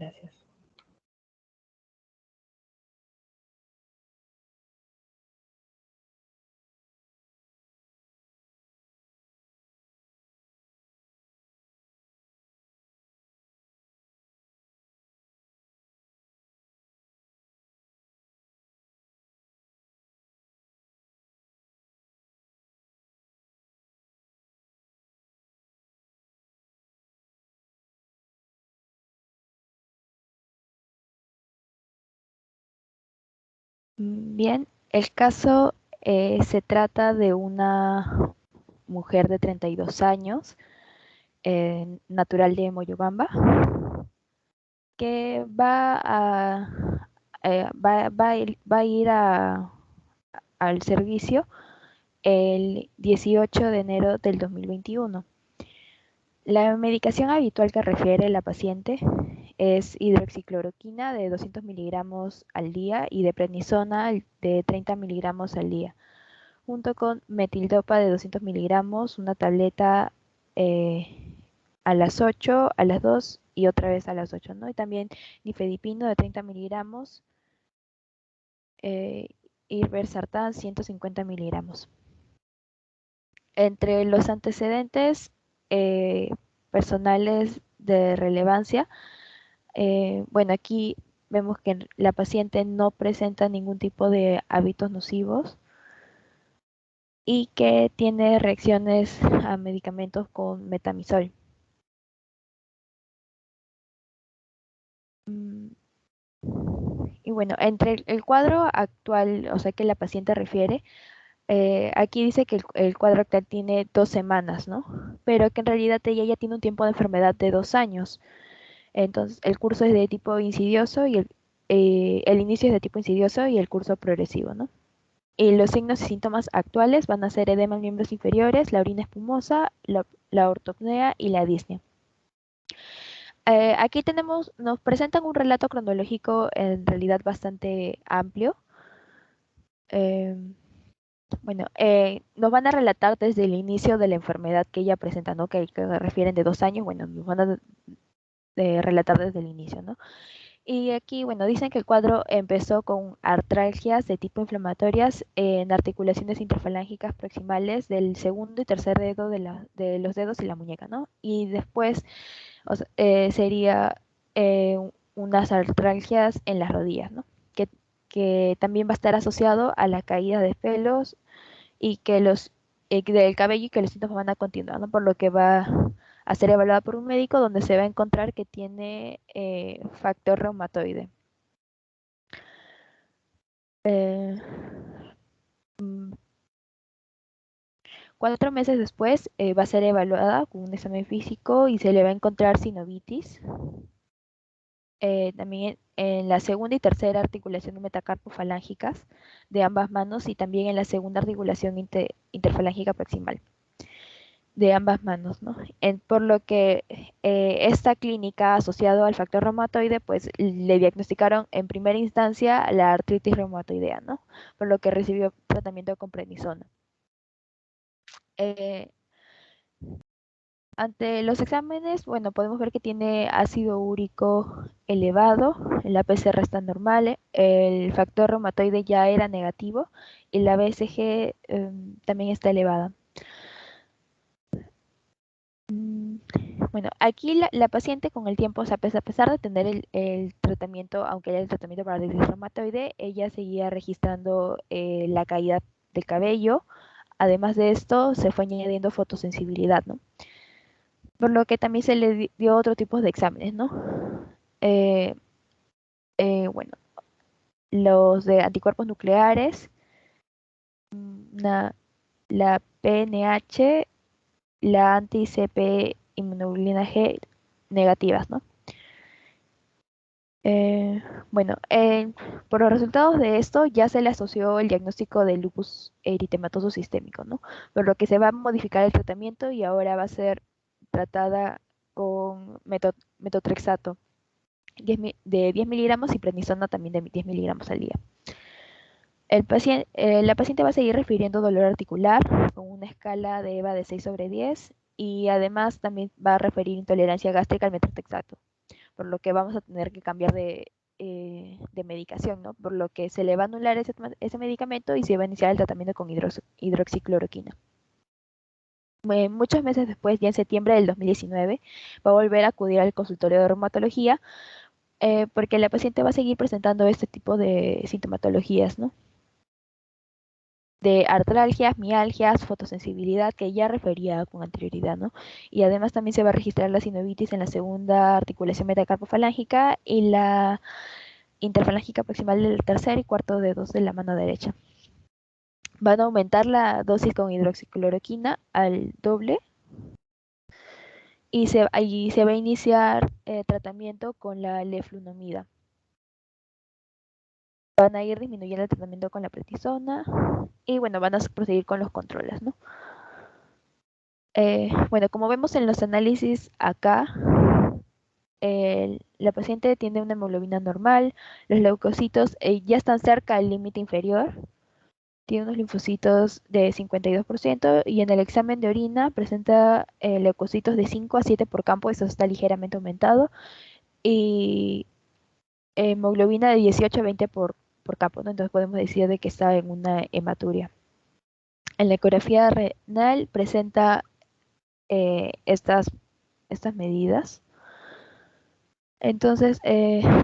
Gracias. Bien, el caso se trata de una mujer de 32 años, natural de Moyobamba, que va a ir al servicio el 18 de enero del 2021. La medicación habitual que refiere la paciente es hidroxicloroquina de 200 miligramos al día y de prednisona de 30 miligramos al día, junto con metildopa de 200 miligramos, una tableta a las 8, a las 2 y otra vez a las 8, ¿no? Y también nifedipino de 30 miligramos, irbesartán 150 miligramos. Entre los antecedentes personales de relevancia, bueno, aquí vemos que la paciente no presenta ningún tipo de hábitos nocivos y que tiene reacciones a medicamentos con metamizol. Y bueno, entre el cuadro actual, o sea, que la paciente refiere, aquí dice que el cuadro actual tiene 2 semanas, ¿no? Pero que en realidad ella ya tiene un tiempo de enfermedad de 2 años. Entonces, el curso es de tipo insidioso y el inicio es de tipo insidioso y el curso progresivo, ¿no? Y los signos y síntomas actuales van a ser edema en miembros inferiores, la orina espumosa, la ortopnea y la disnea. Aquí nos presentan un relato cronológico en realidad bastante amplio. Eh, bueno, nos van a relatar desde el inicio de la enfermedad que ella presenta, ¿no? Que refieren de 2 años, bueno, nos van a relatar desde el inicio, ¿no? Y aquí, bueno, dicen que el cuadro empezó con artralgias de tipo inflamatorias en articulaciones interfalángicas proximales del segundo y tercer dedo de los dedos y la muñeca, ¿no? Y después sería unas artralgias en las rodillas, ¿no? Que también va a estar asociado a la caída de pelos y que del cabello y que los síntomas van a continuar, ¿no? Por lo que va a ser evaluada por un médico donde se va a encontrar que tiene factor reumatoide. Eh, mm, 4 meses después va a ser evaluada con un examen físico y se le va a encontrar sinovitis. También en la segunda y tercera articulación metacarpofalángicas de ambas manos y también en la segunda articulación interfalángica proximal de ambas manos, ¿no? Por lo que esta clínica asociado al factor reumatoide, pues le diagnosticaron en primera instancia la artritis reumatoidea, ¿no? Por lo que recibió tratamiento con prednisona. Eh, Ante los exámenes, bueno, podemos ver que tiene ácido úrico elevado, la PCR está normal, el factor reumatoide ya era negativo y la BCG también está elevada. Bueno, aquí la paciente con el tiempo, o sea, a pesar de tener el tratamiento, aunque era el tratamiento para artritis reumatoide, ella seguía registrando la caída del cabello. Además de esto, se fue añadiendo fotosensibilidad, ¿no? Por lo que también se le dio otro tipo de exámenes, ¿no? Eh, bueno, los de anticuerpos nucleares, la PNH, la anti-CP inmunoglobulina G negativas, ¿no? Eh, bueno, por los resultados de esto ya se le asoció el diagnóstico de lupus eritematoso sistémico, ¿no? Por lo que se va a modificar el tratamiento y ahora va a ser tratada con metotrexato de 10 miligramos y prednisona también de 10 miligramos al día. La paciente va a seguir refiriendo dolor articular con una escala de EVA de 6/10 y además también va a referir intolerancia gástrica al metotrexato. por lo que vamos a tener que cambiar de medicación, ¿no? Por lo que se le va a anular ese medicamento y se va a iniciar el tratamiento con hidroxicloroquina. Muchos meses después, ya en septiembre del 2019, va a volver a acudir al consultorio de reumatología porque la paciente va a seguir presentando este tipo de sintomatologías, ¿no? De artralgias, mialgias, fotosensibilidad, que ya refería con anterioridad, ¿no? Y además también se va a registrar la sinovitis en la segunda articulación metacarpofalángica y la interfalángica proximal del tercer y cuarto dedos de la mano derecha. Van a aumentar la dosis con hidroxicloroquina al doble y ahí se va a iniciar tratamiento con la leflunomida. Van a ir disminuyendo el tratamiento con la prednisona y bueno, van a proseguir con los controles, ¿no? Bueno, como vemos en los análisis acá, la paciente tiene una hemoglobina normal, los leucocitos ya están cerca del límite inferior, tiene unos linfocitos de 52% y en el examen de orina presenta leucocitos de 5 a 7 por campo, eso está ligeramente aumentado, y hemoglobina de 18 a 20 por campo, ¿no? Entonces podemos decir de que está en una hematuria. En la ecografía renal presenta estas medidas. Entonces,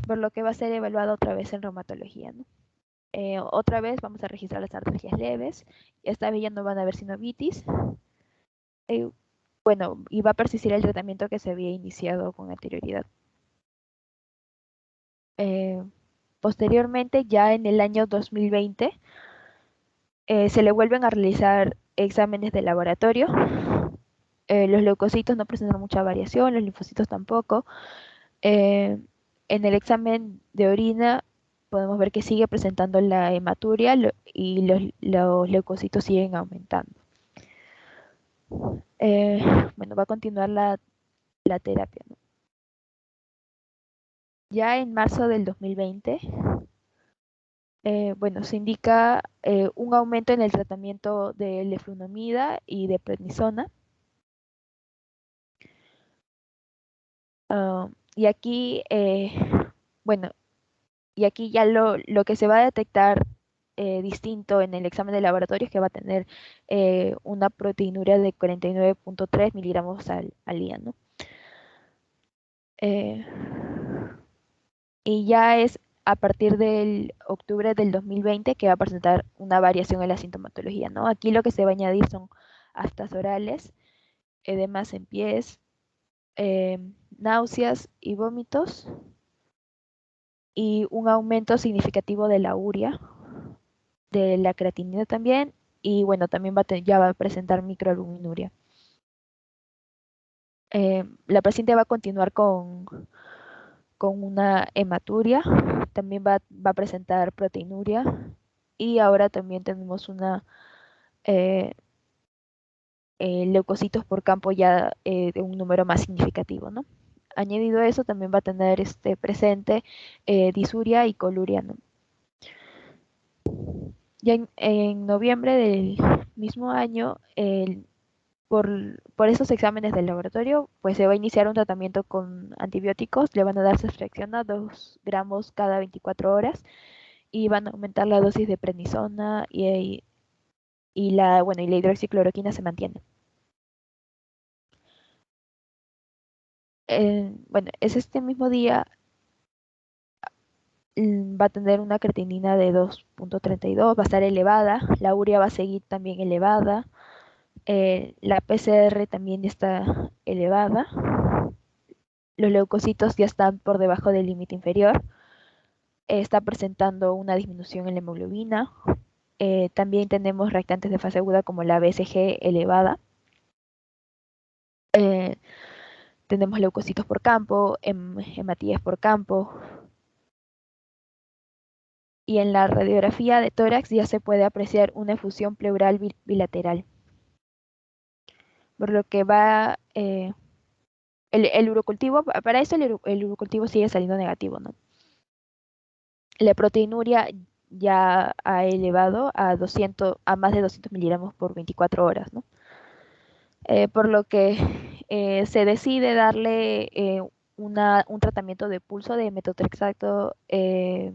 por lo que va a ser evaluado otra vez en reumatología, ¿no? Otra vez vamos a registrar las artralgias leves. Esta vez ya no van a haber sinovitis. Bueno, y va a persistir el tratamiento que se había iniciado con anterioridad. Posteriormente, ya en el año 2020, se le vuelven a realizar exámenes de laboratorio. Los leucocitos no presentan mucha variación, los linfocitos tampoco. En el examen de orina podemos ver que sigue presentando la hematuria y los leucocitos siguen aumentando. Bueno, va a continuar la terapia, ¿no? Ya en marzo del 2020, bueno, se indica un aumento en el tratamiento de leflunomida y de prednisona. Y aquí, bueno, y aquí ya lo que se va a detectar distinto en el examen de laboratorio es que va a tener una proteinuria de 49.3 miligramos al día, ¿no? Eh, y ya es a partir del octubre del 2020 que va a presentar una variación en la sintomatología, ¿no? Aquí lo que se va a añadir son aftas orales, edemas en pies, náuseas y vómitos, y un aumento significativo de la urea, de la creatinina también, y bueno, también ya va a presentar microalbuminuria. La paciente va a continuar con una hematuria, también va a presentar proteinuria y ahora también tenemos una eh, leucocitos por campo ya de un número más significativo, ¿no? Añadido a eso, también va a tener presente disuria y coluria, ¿no? Ya en noviembre del mismo año, por esos exámenes del laboratorio, pues se va a iniciar un tratamiento con antibióticos, le van a dar ceftriaxona 2 gramos cada 24 horas y van a aumentar la dosis de prednisona bueno, y la hidroxicloroquina se mantiene. Bueno, es este mismo día va a tener una creatinina de 2.32, va a estar elevada, la urea va a seguir también elevada, la PCR también está elevada, los leucocitos ya están por debajo del límite inferior, está presentando una disminución en la hemoglobina, también tenemos reactantes de fase aguda como la BCG elevada, eh, tenemos leucocitos por campo, hematías por campo, y en la radiografía de tórax ya se puede apreciar una efusión pleural bilateral, por lo que va el urocultivo, para eso el urocultivo sigue saliendo negativo, ¿no? La proteinuria ya ha elevado a más de 200 miligramos por 24 horas, ¿no? Por lo que se decide darle un tratamiento de pulso de metotrexato. Ese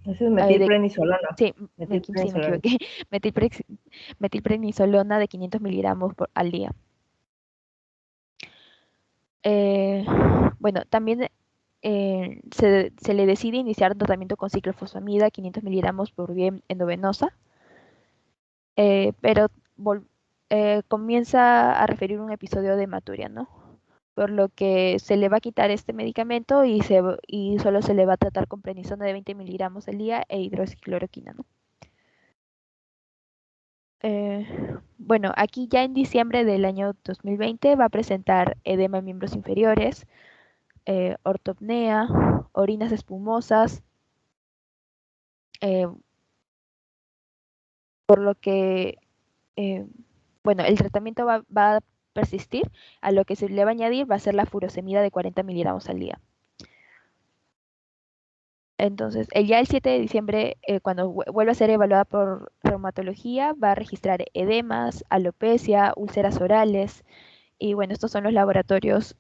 es metilprednisolona. Sí, sí, me equivoqué. Metilprednisolona de 500 miligramos al día. Bueno, también se le decide iniciar un tratamiento con ciclofosfamida 500 miligramos por vía endovenosa, pero comienza a referir un episodio de hematuria, ¿no? Por lo que se le va a quitar este medicamento y solo se le va a tratar con prednisona de 20 miligramos al día e hidroxicloroquina, ¿no? Bueno, aquí ya en diciembre del año 2020 va a presentar edema en miembros inferiores, ortopnea, orinas espumosas, eh, por lo que, eh, bueno, el tratamiento va a persistir, a lo que se le va a añadir va a ser la furosemida de 40 miligramos al día. Entonces, ya el 7 de diciembre, cuando vuelva a ser evaluada por reumatología, va a registrar edemas, alopecia, úlceras orales, y bueno, estos son los laboratorios,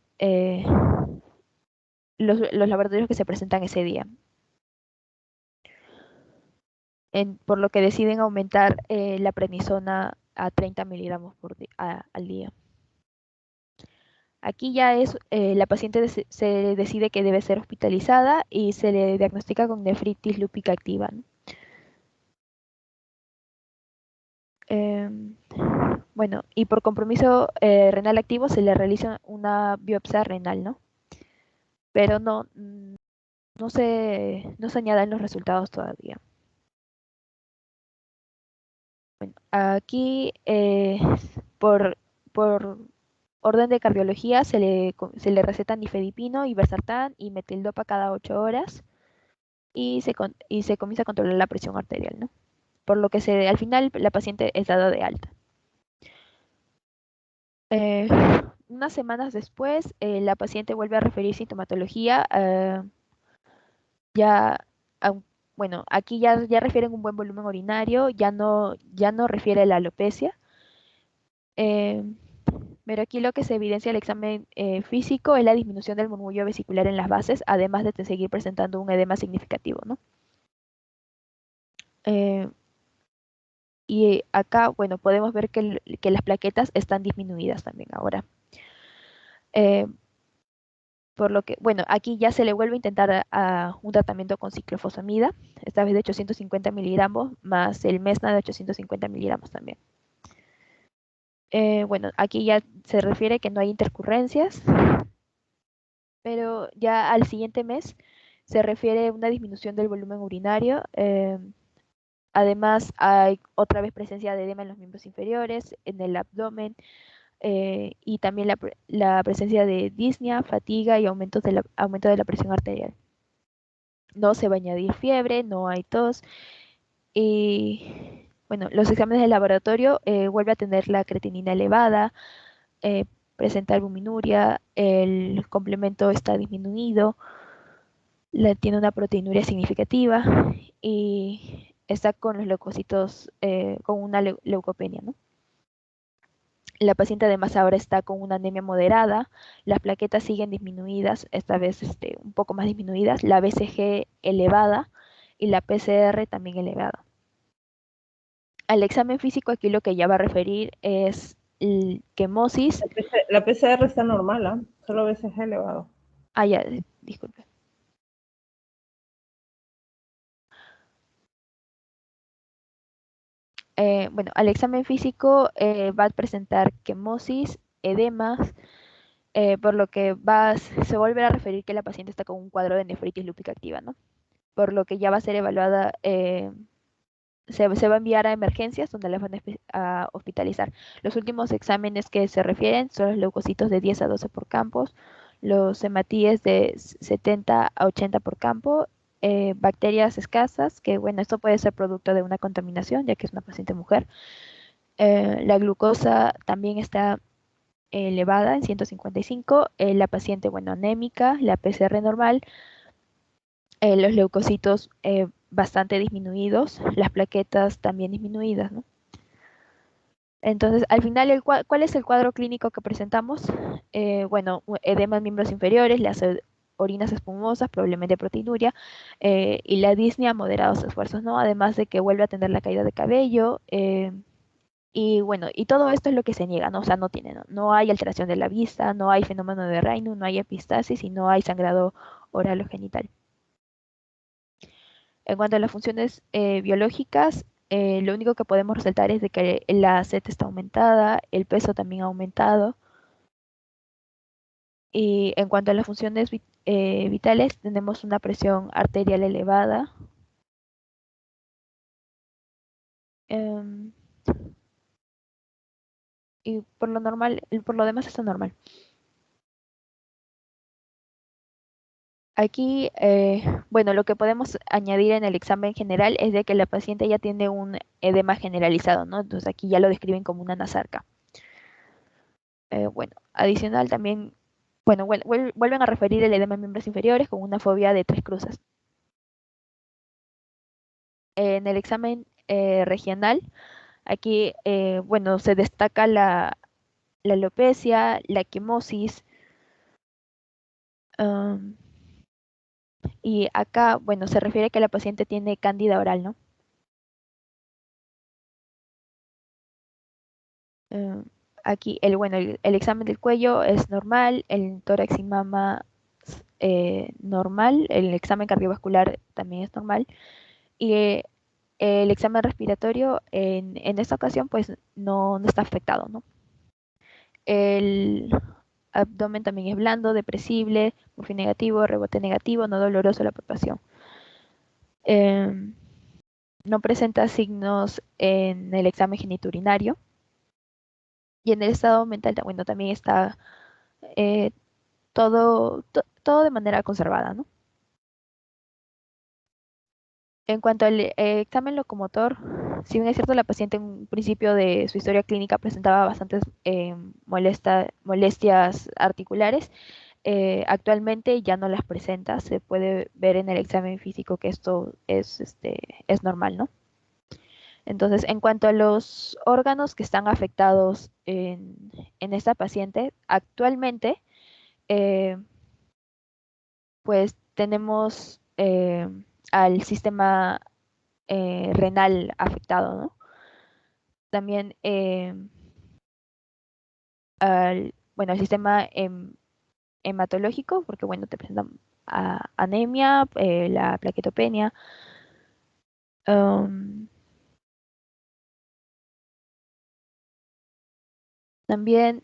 los laboratorios que se presentan ese día. Por lo que deciden aumentar la prednisona a 30 miligramos al día. Aquí ya es, la paciente se decide que debe ser hospitalizada y se le diagnostica con nefritis lúpica activa, ¿no? Em, bueno, y por compromiso renal activo se le realiza una biopsia renal, ¿no? Pero no se añaden los resultados todavía. Bueno, aquí por orden de cardiología se le recetan nifedipino, irbesartán y metildopa cada 8 horas y se comienza a controlar la presión arterial, ¿no? Por lo que al final la paciente es dada de alta. Eh, Unas semanas después, la paciente vuelve a referir sintomatología, ya, bueno, aquí ya refieren un buen volumen urinario, ya no refiere la alopecia. Eh, pero aquí lo que se evidencia el examen físico es la disminución del murmullo vesicular en las bases, además de seguir presentando un edema significativo, ¿no? Eh, y acá, bueno, podemos ver que las plaquetas están disminuidas también ahora. Eh, por lo que, bueno, aquí ya se le vuelve a intentar un tratamiento con ciclofosfamida, esta vez de 850 miligramos, más el Mesna de 850 miligramos también. Bueno, aquí ya se refiere que no hay intercurrencias, pero ya al siguiente mes se refiere a una disminución del volumen urinario. Además, hay otra vez presencia de edema en los miembros inferiores, en el abdomen, y también la presencia de disnea, fatiga y aumento de la presión arterial. No se va a añadir fiebre, no hay tos. Y bueno, los exámenes de laboratorio vuelve a tener la creatinina elevada, eh, presenta albuminuria, el complemento está disminuido, tiene una proteinuria significativa y está con los leucocitos, con una leucopenia, ¿no? La paciente además ahora está con una anemia moderada, las plaquetas siguen disminuidas, esta vez un poco más disminuidas, la BCG elevada y la PCR también elevada. Al examen físico aquí lo que ya va a referir es quemosis. La PCR está normal, ¿eh? Solo BCG elevado. Ah, ya, disculpe. Bueno, al examen físico va a presentar quemosis, edemas, por lo que se vuelve a referir que la paciente está con un cuadro de nefritis lúpica activa, ¿no? Por lo que ya va a ser evaluada, se va a enviar a emergencias donde la van a hospitalizar. Los últimos exámenes que se refieren son los leucocitos de 10 a 12 por campos, los hematíes de 70 a 80 por campo, bacterias escasas, que bueno, esto puede ser producto de una contaminación, ya que es una paciente mujer. La glucosa también está elevada en 155, la paciente, bueno, anémica, la PCR normal, los leucocitos bastante disminuidos, las plaquetas también disminuidas, ¿no? Entonces, al final, ¿cuál es el cuadro clínico que presentamos? Bueno, edema en miembros inferiores, las orinas espumosas, probablemente proteinuria, y la disnea, moderados esfuerzos, ¿no? Además de que vuelve a tener la caída de cabello, y bueno, y todo esto es lo que se niega, ¿no? O sea, no hay alteración de la vista, no hay fenómeno de Raynaud, no hay epistasis y no hay sangrado oral o genital. En cuanto a las funciones biológicas, lo único que podemos resaltar es de que la sed está aumentada, el peso también ha aumentado. Y en cuanto a las funciones vitales, tenemos una presión arterial elevada. em, y por lo demás está normal. Aquí, bueno, lo que podemos añadir en el examen general es de que la paciente ya tiene un edema generalizado, ¿no? Entonces aquí ya lo describen como una nasarca. Bueno, adicional también, bueno, vuelven a referir el edema en miembros inferiores con una fobia de 3 cruzas. En el examen regional, aquí, bueno, se destaca la alopecia, la equimosis, am, y acá, bueno, se refiere que la paciente tiene cándida oral, ¿no? Em, Aquí, bueno, el examen del cuello es normal, el tórax y mama normal, el examen cardiovascular también es normal, y el examen respiratorio en esta ocasión pues no está afectado, ¿no? El abdomen también es blando, depresible, morfín negativo, rebote negativo, no doloroso la palpación. Em, no presenta signos en el examen genitourinario. Y en el estado mental, bueno, también está eh, todo de manera conservada, ¿no? En cuanto al examen locomotor, si bien es cierto, la paciente en un principio de su historia clínica presentaba bastantes molestias articulares, actualmente ya no las presenta. Se puede ver en el examen físico que esto es normal, ¿no? Entonces, en cuanto a los órganos que están afectados en esta paciente, actualmente, eh, pues tenemos al sistema renal afectado, ¿no? También bueno, al sistema hematológico, porque bueno, te presentan anemia, la plaquetopenia. um, También,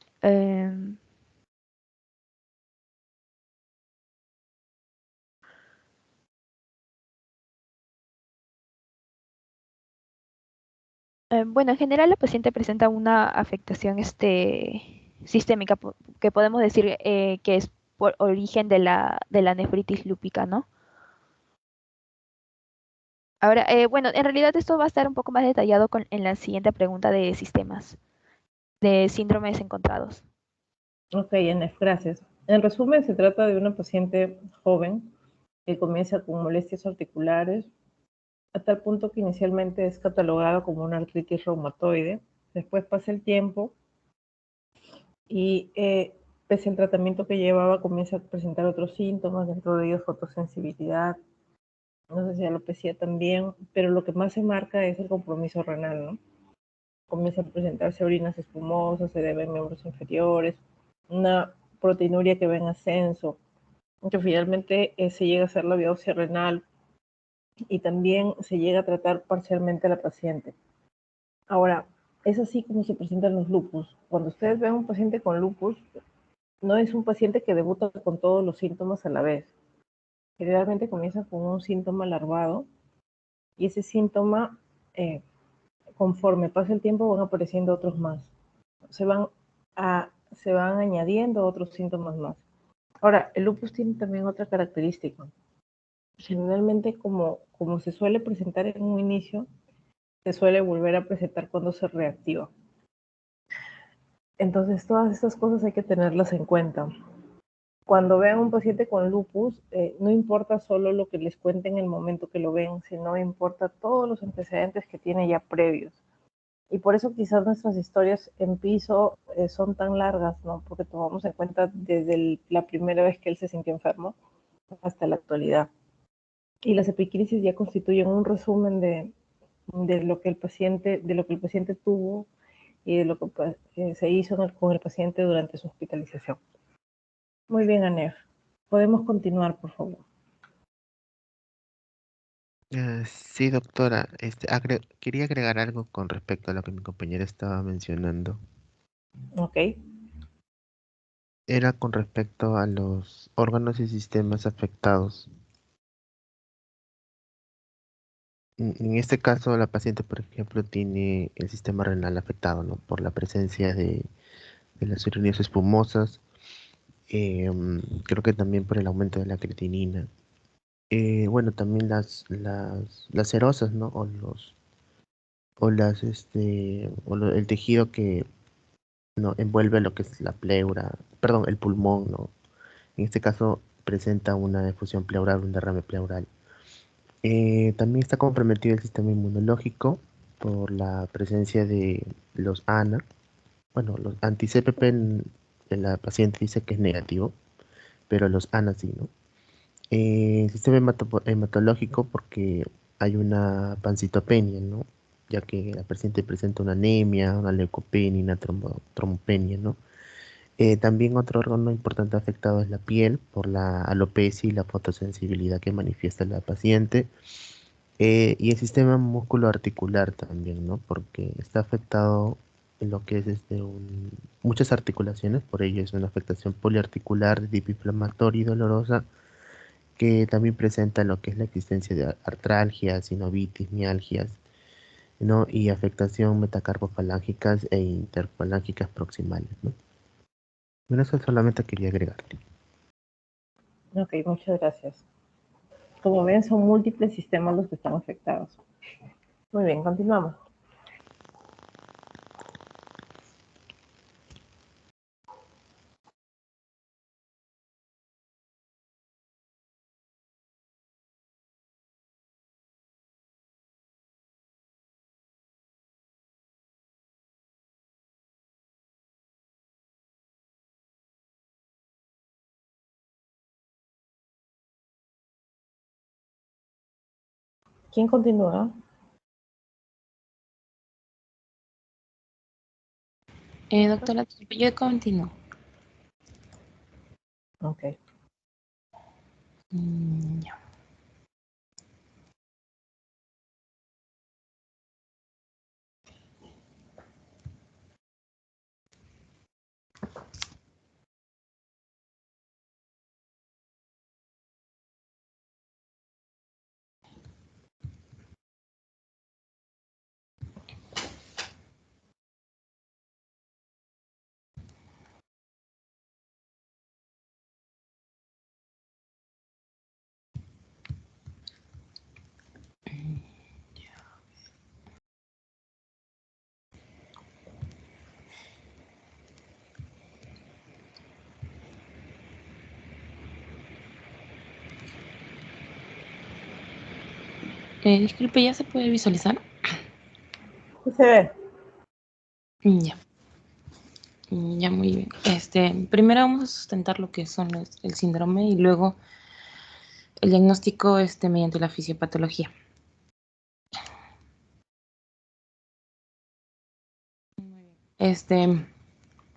bueno, en general la paciente presenta una afectación sistémica, que podemos decir que es por origen de la nefritis lúpica, ¿no? Ahora, bueno, en realidad esto va a estar un poco más detallado en la siguiente pregunta de sistemas, de síndromes encontrados. Ok, Enef, gracias. En resumen, se trata de una paciente joven que comienza con molestias articulares, a tal punto que inicialmente es catalogada como una artritis reumatoide. Después pasa el tiempo y pese al tratamiento que llevaba, comienza a presentar otros síntomas, dentro de ellos fotosensibilidad, no sé si alopecia también, pero lo que más se marca es el compromiso renal, ¿no? Comienza a presentarse orinas espumosas, se debe en miembros inferiores, una proteinuria que va en ascenso, que finalmente se llega a hacer la biopsia renal y también se llega a tratar parcialmente a la paciente. Ahora, es así como se presentan los lupus. Cuando ustedes ven a un paciente con lupus, no es un paciente que debuta con todos los síntomas a la vez. Generalmente comienza con un síntoma larvado y ese síntoma, eh, conforme pasa el tiempo, van apareciendo otros más. Se van, se van añadiendo otros síntomas más. Ahora, el lupus tiene también otra característica. Generalmente, como se suele presentar en un inicio, se suele volver a presentar cuando se reactiva. Entonces, todas estas cosas hay que tenerlas en cuenta. Cuando vean un paciente con lupus, no importa solo lo que les cuente en el momento que lo ven, sino importa todos los antecedentes que tiene ya previos. Y por eso quizás nuestras historias en piso son tan largas, ¿no? Porque tomamos en cuenta desde la primera vez que él se sintió enfermo hasta la actualidad. Y las epicrisis ya constituyen un resumen de lo que el paciente, de lo que el paciente tuvo y de lo que se hizo con el paciente durante su hospitalización. Muy bien, Anef. Podemos continuar, por favor. Sí, doctora. Quería agregar algo con respecto a lo que mi compañera estaba mencionando. Ok. Era con respecto a los órganos y sistemas afectados. En este caso, la paciente, por ejemplo, tiene el sistema renal afectado, ¿no? Por la presencia de las uremias espumosas. Creo que también por el aumento de la creatinina. Bueno, también las serosas, ¿no? El tejido que no envuelve lo que es la pleura, perdón, el pulmón, ¿no? En este caso presenta una efusión pleural, un derrame pleural. También está comprometido el sistema inmunológico por la presencia de los ANA. Bueno, los anti-CPP en la paciente dice que es negativo, pero los ANA sí, ¿no? El sistema hematológico porque hay una pancitopenia, ¿no? Ya que la paciente presenta una anemia, una leucopenia, una trombopenia, ¿no? También otro órgano importante afectado es la piel por la alopecia y la fotosensibilidad que manifiesta la paciente. Y el sistema musculoarticular también, ¿no? Porque está afectado en lo que es muchas articulaciones, por ello es una afectación poliarticular de tipo inflamatoria y dolorosa que también presenta lo que es la existencia de artralgias, sinovitis, mialgias, ¿no? Y afectación metacarpofalángicas e interfalángicas proximales, ¿no? Bueno, eso solamente quería agregarte. Ok, muchas gracias. Como ven, son múltiples sistemas los que están afectados. Muy bien, continuamos. ¿Quién continúa? Doctora, yo continúo. Ok. Ya. Disculpe, ¿ya se puede visualizar? ¿Qué se ve? Ya. Ya, muy bien. Primero vamos a sustentar lo que son el síndrome y luego el diagnóstico mediante la fisiopatología.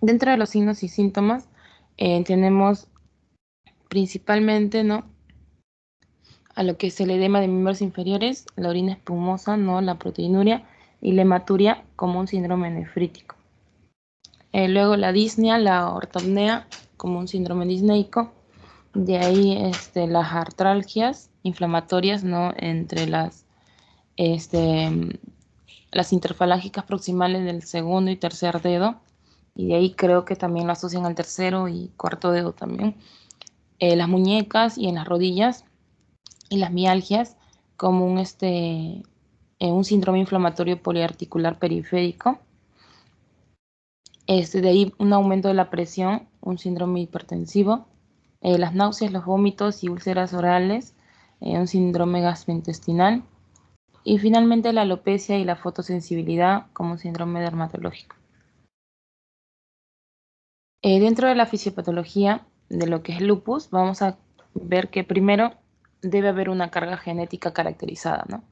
Dentro de los signos y síntomas tenemos principalmente, ¿no?, a lo que es el edema de miembros inferiores, la orina espumosa, ¿no?, la proteinuria y la hematuria como un síndrome nefrítico. Luego la disnea, la ortopnea como un síndrome disneico. De ahí las artralgias inflamatorias, ¿no?, entre las interfalángicas proximales del segundo y tercer dedo. Y de ahí creo que también lo asocian al tercero y cuarto dedo también. Las muñecas y en las rodillas. Y las mialgias como un síndrome inflamatorio poliarticular periférico. De ahí un aumento de la presión, un síndrome hipertensivo. Las náuseas, los vómitos y úlceras orales, un síndrome gastrointestinal. Y finalmente la alopecia y la fotosensibilidad como síndrome dermatológico. Dentro de la fisiopatología de lo que es lupus, vamos a ver que primero debe haber una carga genética caracterizada, ¿no?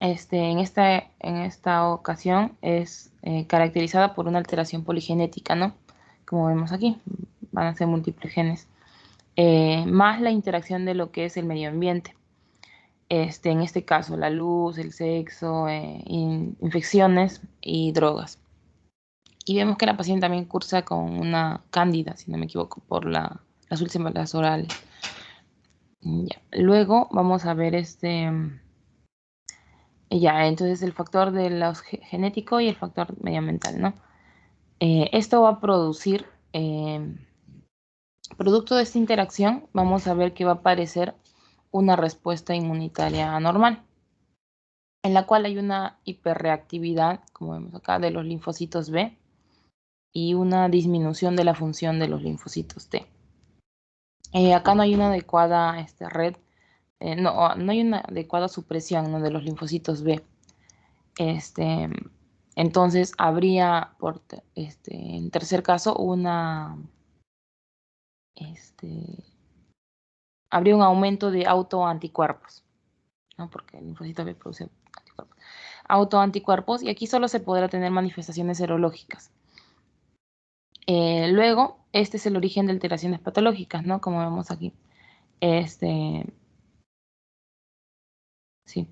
En esta ocasión es caracterizada por una alteración poligenética, ¿no? Como vemos aquí, van a ser múltiples genes, más la interacción de lo que es el medio ambiente. En este caso, la luz, el sexo, infecciones y drogas. Y vemos que la paciente también cursa con una cándida, si no me equivoco, por las úlceras orales. Ya. Luego vamos a ver entonces el factor de los genético y el factor medioambiental, ¿no? Esto va a producir, producto de esta interacción, vamos a ver que va a aparecer una respuesta inmunitaria anormal, en la cual hay una hiperreactividad, como vemos acá, de los linfocitos B y una disminución de la función de los linfocitos T. Acá no hay una adecuada red, no hay una adecuada supresión, ¿no?, de los linfocitos B. Entonces habría, en tercer caso, habría un aumento de autoanticuerpos, ¿no? Porque el linfocito B produce anticuerpos. Autoanticuerpos, y aquí solo se podrá tener manifestaciones serológicas. Luego, este es el origen de alteraciones patológicas, ¿no? Como vemos aquí. Sí.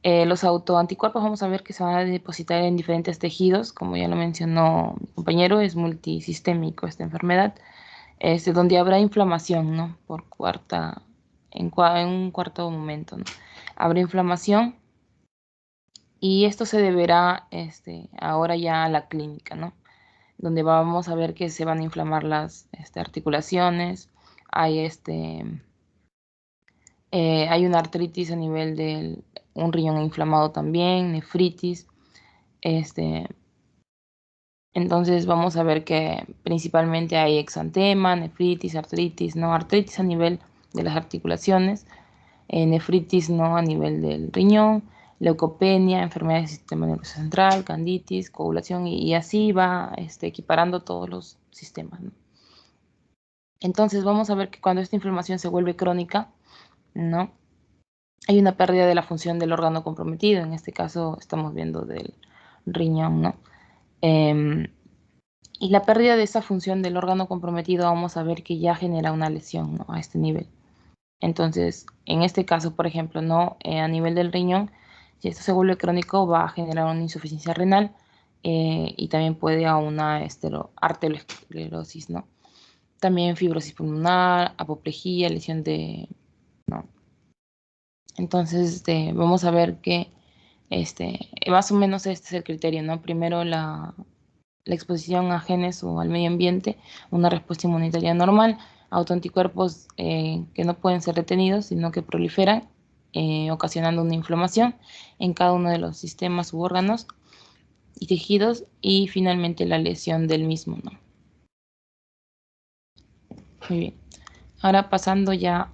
Los autoanticuerpos vamos a ver que se van a depositar en diferentes tejidos, como ya lo mencionó mi compañero, es multisistémico esta enfermedad, donde habrá inflamación, ¿no? En un cuarto momento, ¿no? Habrá inflamación y esto se deberá ahora ya a la clínica, ¿no? Donde vamos a ver que se van a inflamar las articulaciones, hay una artritis a nivel de un riñón inflamado también, nefritis. Entonces vamos a ver que principalmente hay exantema, nefritis, artritis, ¿no? Artritis a nivel de las articulaciones, nefritis, ¿no?, a nivel del riñón, leucopenia, enfermedad del sistema nervioso central, candiditis, coagulación, y así va equiparando todos los sistemas, ¿no? Entonces vamos a ver que cuando esta inflamación se vuelve crónica, ¿no?, hay una pérdida de la función del órgano comprometido. En este caso estamos viendo del riñón, ¿no? Y la pérdida de esa función del órgano comprometido vamos a ver que ya genera una lesión, ¿no?, a este nivel. Entonces, en este caso, por ejemplo, ¿no?, a nivel del riñón, si esto se vuelve crónico, va a generar una insuficiencia renal y también puede a una arteriosclerosis, ¿no? También fibrosis pulmonar, apoplejía, lesión ¿no? Entonces, vamos a ver que más o menos este es el criterio, ¿no? Primero la exposición a genes o al medio ambiente, una respuesta inmunitaria normal, autoanticuerpos que no pueden ser retenidos, sino que proliferan, ocasionando una inflamación en cada uno de los sistemas u órganos y tejidos, y finalmente la lesión del mismo, ¿no? Muy bien. Ahora pasando ya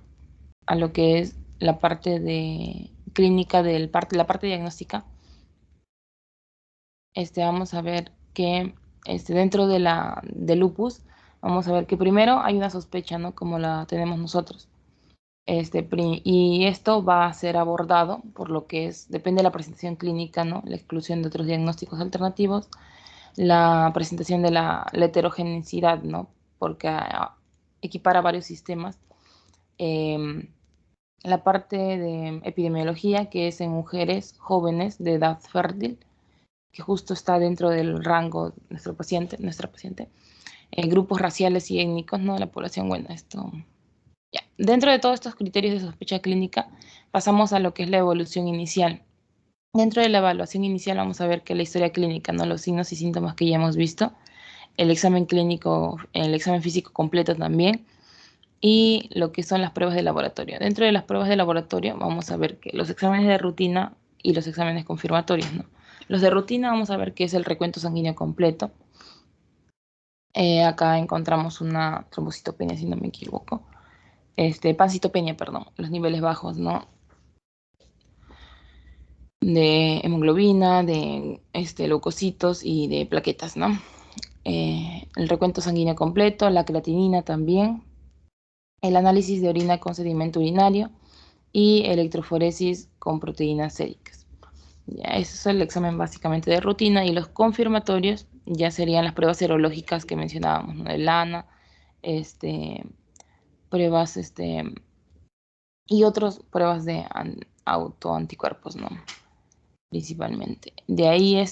a lo que es la parte de clínica la parte diagnóstica, vamos a ver que dentro de lupus, vamos a ver que primero hay una sospecha, ¿no?, como la tenemos nosotros. Y esto va a ser abordado por lo que depende de la presentación clínica, ¿no?, la exclusión de otros diagnósticos alternativos, la presentación de la heterogeneidad, ¿no?, porque equipara varios sistemas. La parte de epidemiología, que es en mujeres jóvenes de edad fértil, que justo está dentro del rango de nuestra paciente, grupos raciales y étnicos, ¿no?, de la población. Bueno, ya. Dentro de todos estos criterios de sospecha clínica, pasamos a lo que es la evolución inicial. Dentro de la evaluación inicial vamos a ver que la historia clínica, ¿no?, los signos y síntomas que ya hemos visto, el examen clínico, el examen físico completo también, y lo que son las pruebas de laboratorio. Dentro de las pruebas de laboratorio vamos a ver que los exámenes de rutina y los exámenes confirmatorios, ¿no? Los de rutina vamos a ver que es el recuento sanguíneo completo. Acá encontramos una trombocitopenia, si no me equivoco. Pancitopenia, perdón, los niveles bajos, ¿no? de hemoglobina, de leucocitos y de plaquetas, ¿no? El recuento sanguíneo completo, la creatinina también, el análisis de orina con sedimento urinario y electroforesis con proteínas séricas. Ya, ese es el examen básicamente de rutina, y los confirmatorios ya serían las pruebas serológicas que mencionábamos, ¿no? El ANA, pruebas y otras pruebas de autoanticuerpos, ¿no? Principalmente. De ahí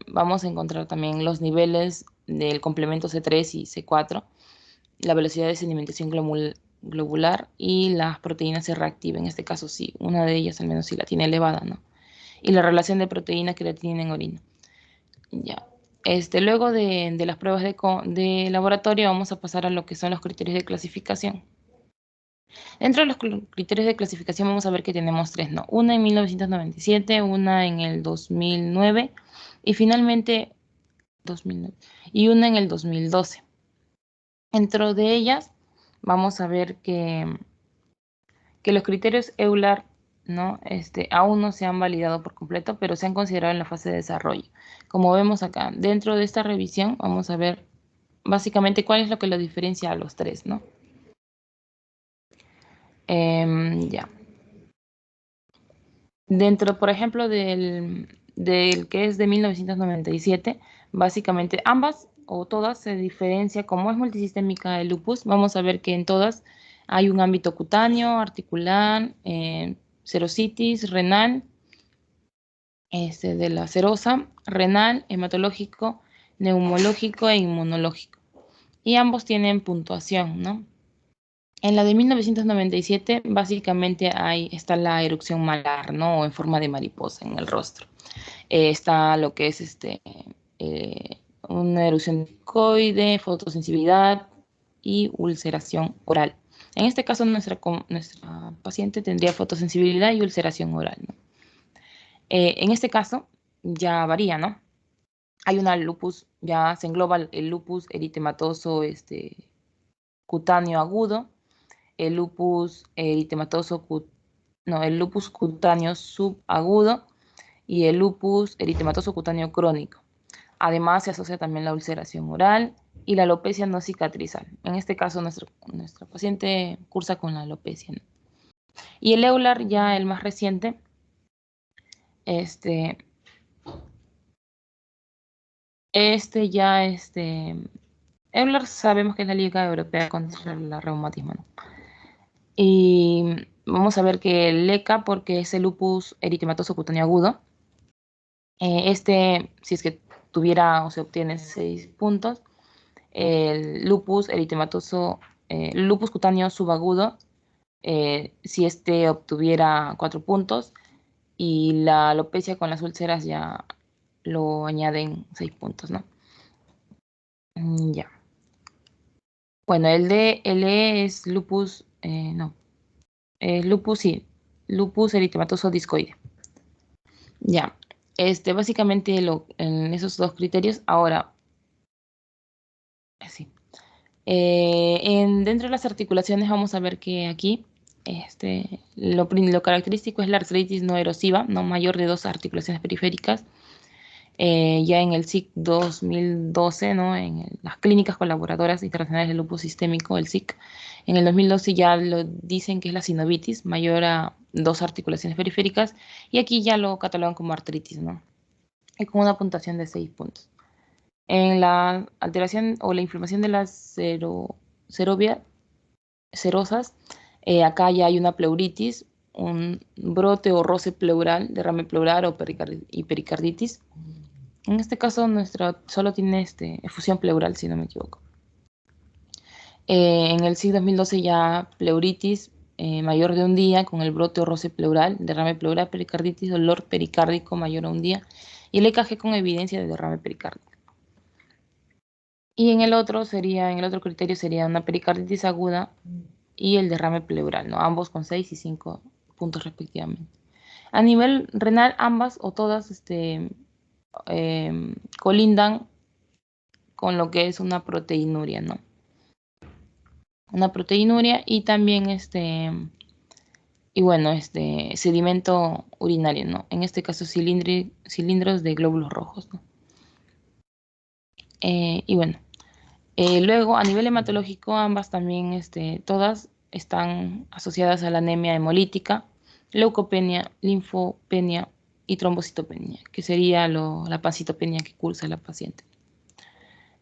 vamos a encontrar también los niveles del complemento C3 y C4, la velocidad de sedimentación globular y las proteínas C reactiva. En este caso sí, una de ellas al menos sí la tiene elevada, ¿no? Y la relación de proteína creatinina en orina. Ya. Luego de las pruebas de laboratorio vamos a pasar a lo que son los criterios de clasificación. Dentro de los criterios de clasificación vamos a ver que tenemos tres, ¿no? Una en 1997, una en el 2009 y finalmente 2009, y una en el 2012. Dentro de ellas vamos a ver que los criterios EULAR, ¿no? Aún no se han validado por completo, pero se han considerado en la fase de desarrollo. Como vemos acá, dentro de esta revisión vamos a ver básicamente cuál es lo que lo diferencia a los tres, ¿no? Ya. Dentro, por ejemplo, del que es de 1997, básicamente ambas o todas se diferencia. Como es multisistémica el lupus, vamos a ver que en todas hay un ámbito cutáneo, articular, serositis, renal, de la serosa, renal, hematológico, neumológico e inmunológico. Y ambos tienen puntuación, ¿no? En la de 1997, básicamente está la erupción malar, ¿no? O en forma de mariposa en el rostro. Está lo que es una erupción discoide, fotosensibilidad y ulceración oral. En este caso, nuestra paciente tendría fotosensibilidad y ulceración oral, ¿no? En este caso, ya varía, ¿no? Hay una lupus, ya se engloba el lupus eritematoso cutáneo agudo, el lupus eritematoso, el lupus cutáneo subagudo y el lupus eritematoso cutáneo crónico. Además, se asocia también la ulceración oral y la alopecia no cicatrizal. En este caso, nuestra paciente cursa con la alopecia, ¿no? Y el EULAR, ya el más reciente, EULAR sabemos que es la Liga Europea contra el Reumatismo, ¿no? Y vamos a ver que el LECA, porque es el lupus eritematoso cutáneo agudo, si es que tuviera o se obtiene 6 puntos, el lupus eritematoso, lupus cutáneo subagudo, si obtuviera 4 puntos, y la alopecia con las úlceras ya lo añaden 6 puntos, ¿no? Ya. Bueno, el DLE es lupus, lupus, sí, lupus eritematoso discoide. Ya, básicamente en esos dos criterios. Ahora, sí. Dentro de las articulaciones vamos a ver que aquí lo característico es la artritis no erosiva, no mayor de 2 articulaciones periféricas. Ya en el SIC 2012, ¿no? En las clínicas colaboradoras internacionales del lupus sistémico, el SIC, en el 2012 ya lo dicen que es la sinovitis, mayor a 2 articulaciones periféricas, y aquí ya lo catalogan como artritis, ¿no? Y con una puntuación de 6 puntos. En la alteración o la inflamación de las serosas, acá ya hay una pleuritis, un brote o roce pleural, derrame pleural o pericarditis. En este caso, solo tiene efusión pleural, si no me equivoco. En el SIC 2012 ya pleuritis mayor de un día con el brote o roce pleural, derrame pleural, pericarditis, dolor pericárdico mayor a un día y el EKG con evidencia de derrame pericárdico. Y en el otro criterio sería una pericarditis aguda y el derrame pleural, ¿no? Ambos con 6 y 5 puntos respectivamente. A nivel renal, ambas o todas colindan con lo que es una proteinuria, ¿no? Una proteinuria y también y bueno, sedimento urinario, ¿no? En este caso, cilindros de glóbulos rojos, ¿no? Y bueno, luego a nivel hematológico, ambas también, todas están asociadas a la anemia hemolítica, leucopenia, linfopenia y trombocitopenia, que sería la pancitopenia que cursa la paciente.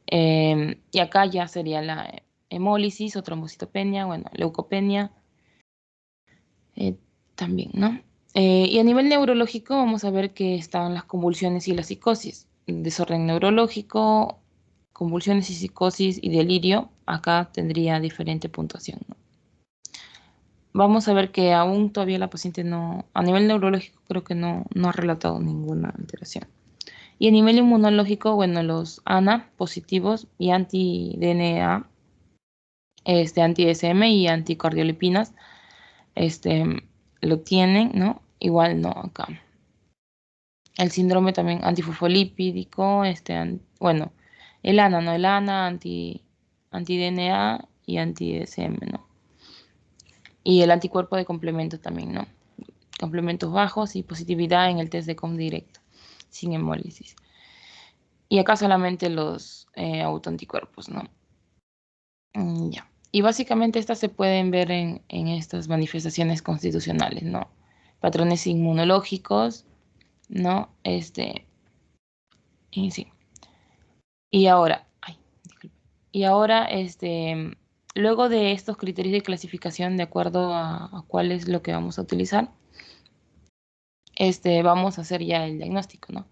Y acá ya sería la hemólisis o trombocitopenia, bueno, leucopenia también, ¿no? Y a nivel neurológico vamos a ver que están las convulsiones y la psicosis. Desorden neurológico, convulsiones y psicosis y delirio, acá tendría diferente puntuación, ¿no? Vamos a ver que aún todavía la paciente no, a nivel neurológico creo que no ha relatado ninguna alteración. Y a nivel inmunológico, bueno, los ANA positivos y anti-DNA, anti-SM y anticardiolipinas, lo tienen, ¿no? Igual no acá. El síndrome también antifosfolípidico, bueno, el ANA, ¿no? El ANA, anti-DNA y anti-SM, ¿no? Y el anticuerpo de complemento también, ¿no? Complementos bajos y positividad en el test de Comdirect, sin hemólisis. Y acá solamente los autoanticuerpos, ¿no? Ya. Y básicamente estas se pueden ver en estas manifestaciones constitucionales, ¿no? Patrones inmunológicos, ¿no? Y sí. Y ahora, disculpe. Y ahora, luego de estos criterios de clasificación, de acuerdo a cuál es lo que vamos a utilizar, vamos a hacer ya el diagnóstico, ¿no?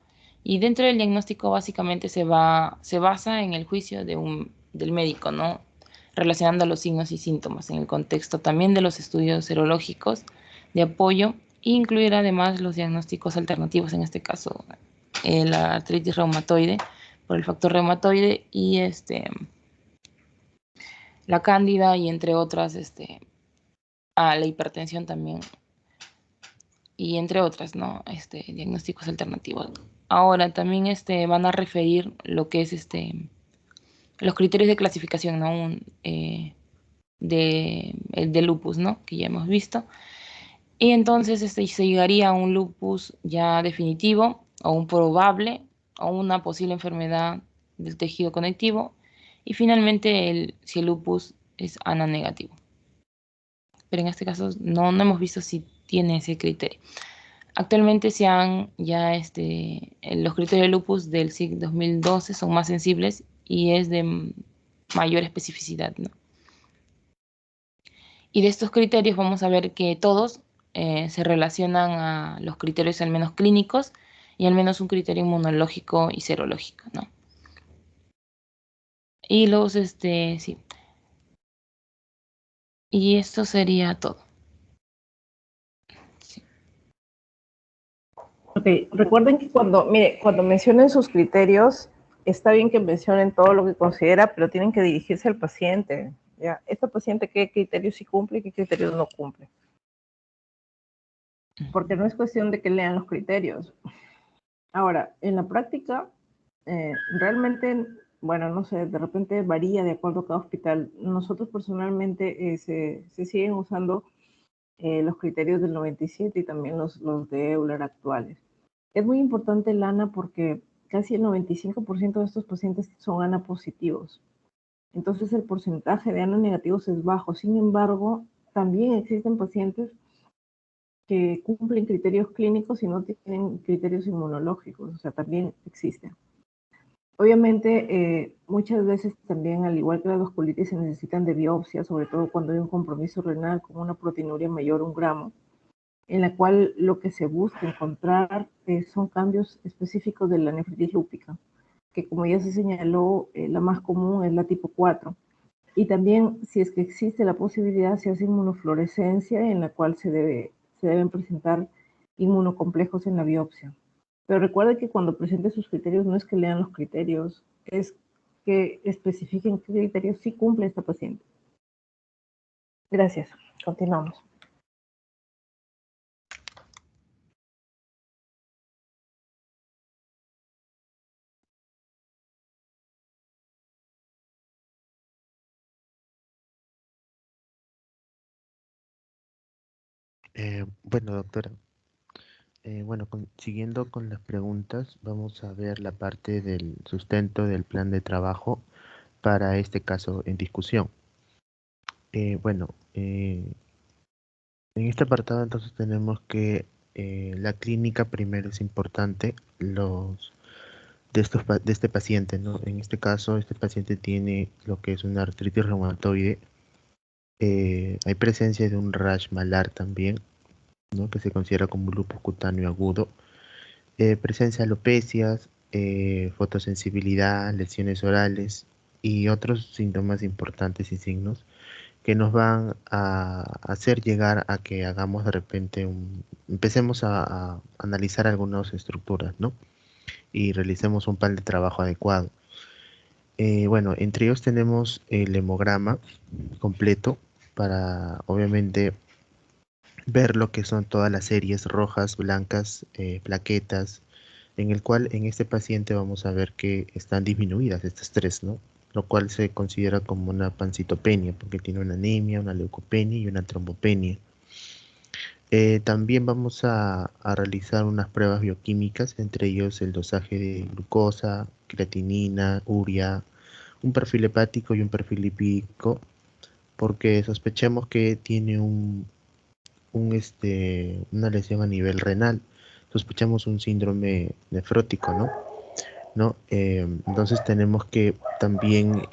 Y dentro del diagnóstico básicamente se basa en el juicio del médico, ¿no? Relacionando los signos y síntomas en el contexto también de los estudios serológicos de apoyo e incluir además los diagnósticos alternativos, en este caso la artritis reumatoide por el factor reumatoide y la cándida y entre otras, la hipertensión también y entre otras, ¿no? Diagnósticos alternativos. Ahora también van a referir lo que es los criterios de clasificación, ¿no? El de lupus, ¿no? Que ya hemos visto. Y entonces se llegaría a un lupus ya definitivo o un probable o una posible enfermedad del tejido conectivo. Y finalmente si el lupus es ANA negativo. Pero en este caso no hemos visto si tiene ese criterio. Actualmente los criterios de lupus del SIG 2012 son más sensibles y es de mayor especificidad, ¿no? Y de estos criterios vamos a ver que todos se relacionan a los criterios al menos clínicos y al menos un criterio inmunológico y serológico, ¿no? Y sí. Y esto sería todo. Sí. Ok, recuerden que cuando mencionen sus criterios, está bien que mencionen todo lo que considera, pero tienen que dirigirse al paciente. ¿Ya? Esta paciente, ¿qué criterios sí cumple y qué criterios no cumple? Porque no es cuestión de que lean los criterios. Ahora, en la práctica, realmente, bueno, no sé, de repente varía de acuerdo a cada hospital. Nosotros personalmente se siguen usando los criterios del 97 y también los de Euler actuales. Es muy importante el ANA porque casi el 95% de estos pacientes son ANA positivos. Entonces el porcentaje de ANA negativos es bajo. Sin embargo, también existen pacientes que cumplen criterios clínicos y no tienen criterios inmunológicos. O sea, también existen. Obviamente, muchas veces también, al igual que las vasculitis, se necesitan de biopsia, sobre todo cuando hay un compromiso renal con una proteinuria mayor a 1 gramo, en la cual lo que se busca encontrar son cambios específicos de la nefritis lúpica, que como ya se señaló, la más común es la tipo 4. Y también, si es que existe la posibilidad, se hace inmunofluorescencia, en la cual se deben presentar inmunocomplejos en la biopsia. Pero recuerde que cuando presente sus criterios no es que lean los criterios, es que especifiquen qué criterios sí cumple esta paciente. Gracias. Continuamos. Bueno, doctora, bueno, siguiendo con las preguntas, vamos a ver la parte del sustento del plan de trabajo para este caso en discusión. Bueno, en este apartado entonces tenemos que la clínica primero es importante, de este paciente, ¿no? En este caso, este paciente tiene lo que es una artritis reumatoide. Hay presencia de un rash malar también, ¿no? Que se considera como un lupus cutáneo agudo. Presencia de alopecias, fotosensibilidad, lesiones orales y otros síntomas importantes y signos que nos van a hacer llegar a que hagamos de repente empecemos a analizar algunas estructuras, ¿no? Y realicemos un plan de trabajo adecuado. Bueno, entre ellos tenemos el hemograma completo para, obviamente, ver lo que son todas las series rojas, blancas, plaquetas, en el cual en este paciente vamos a ver que están disminuidas estas tres, ¿no? Lo cual se considera como una pancitopenia, porque tiene una anemia, una leucopenia y una trombopenia. También vamos a realizar unas pruebas bioquímicas, entre ellos el dosaje de glucosa, creatinina, urea, un perfil hepático y un perfil lipídico, porque sospechemos que tiene una lesión a nivel renal. Sospechamos un síndrome nefrótico, ¿no? Entonces tenemos que también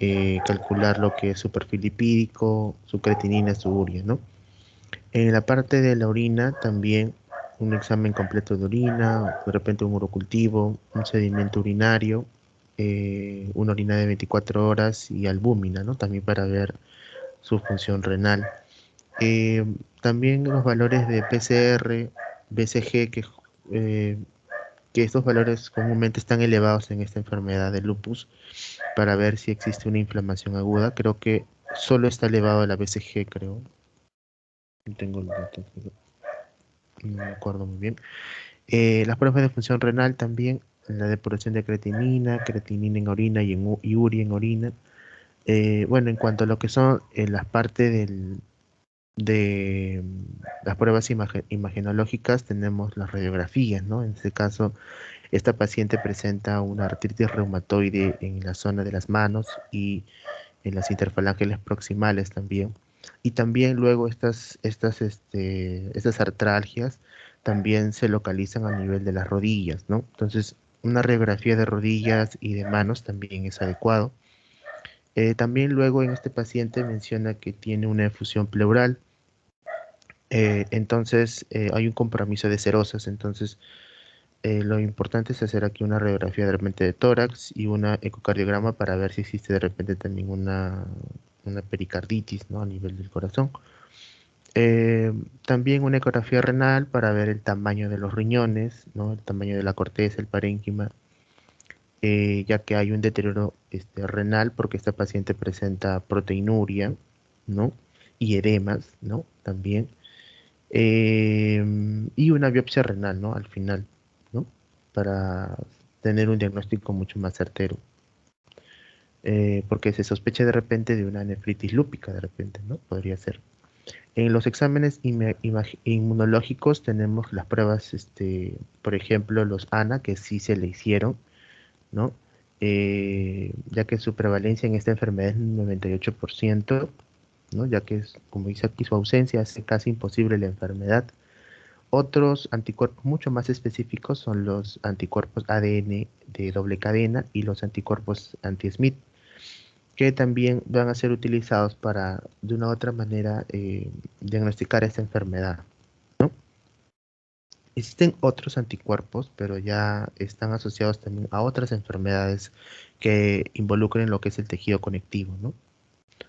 calcular lo que es su perfil lipídico, su creatinina, su urea, ¿no? En la parte de la orina también un examen completo de orina, de repente un urocultivo, un sedimento urinario, una orina de 24 horas y albúmina, ¿no? También para ver su función renal. Eh, También los valores de PCR, BCG, eh, que estos valores comúnmente están elevados en esta enfermedad de lupus para ver si existe una inflamación aguda. Creo que solo está elevado la BCG, creo. No tengo el dato, pero no me acuerdo muy bien. Las pruebas de función renal también, la depuración de creatinina en orina y urea en orina. Bueno, en cuanto a lo que son las partes de las pruebas imagenológicas, tenemos las radiografías, ¿no? En este caso, esta paciente presenta una artritis reumatoide en la zona de las manos y en las interfalanges proximales también. Y también luego estas artralgias también se localizan a nivel de las rodillas, ¿no? Entonces, una radiografía de rodillas y de manos también es adecuado. También luego en este paciente menciona que tiene una efusión pleural. Entonces, hay un compromiso de serosas. Entonces, lo importante es hacer aquí una radiografía de repente de tórax y una ecocardiograma para ver si existe de repente también una pericarditis, ¿no? A nivel del corazón. También una ecografía renal para ver el tamaño de los riñones, ¿no? El tamaño de la corteza, el parénquima, ya que hay un deterioro renal porque esta paciente presenta proteinuria, ¿no? Y edemas, ¿no? También. Y una biopsia renal, ¿no? Al final, ¿no? Para tener un diagnóstico mucho más certero. Porque se sospecha de repente de una nefritis lúpica, de repente, ¿no? Podría ser. En los exámenes inmunológicos tenemos las pruebas, por ejemplo, los ANA, que sí se le hicieron, ¿no? Ya que su prevalencia en esta enfermedad es 98%, ¿no? Ya que es, como dice aquí, su ausencia hace casi imposible la enfermedad. Otros anticuerpos mucho más específicos son los anticuerpos ADN de doble cadena y los anticuerpos anti-Smith, que también van a ser utilizados para, de una u otra manera, diagnosticar esta enfermedad, ¿no? Existen otros anticuerpos, pero ya están asociados también a otras enfermedades que involucren lo que es el tejido conectivo, ¿no?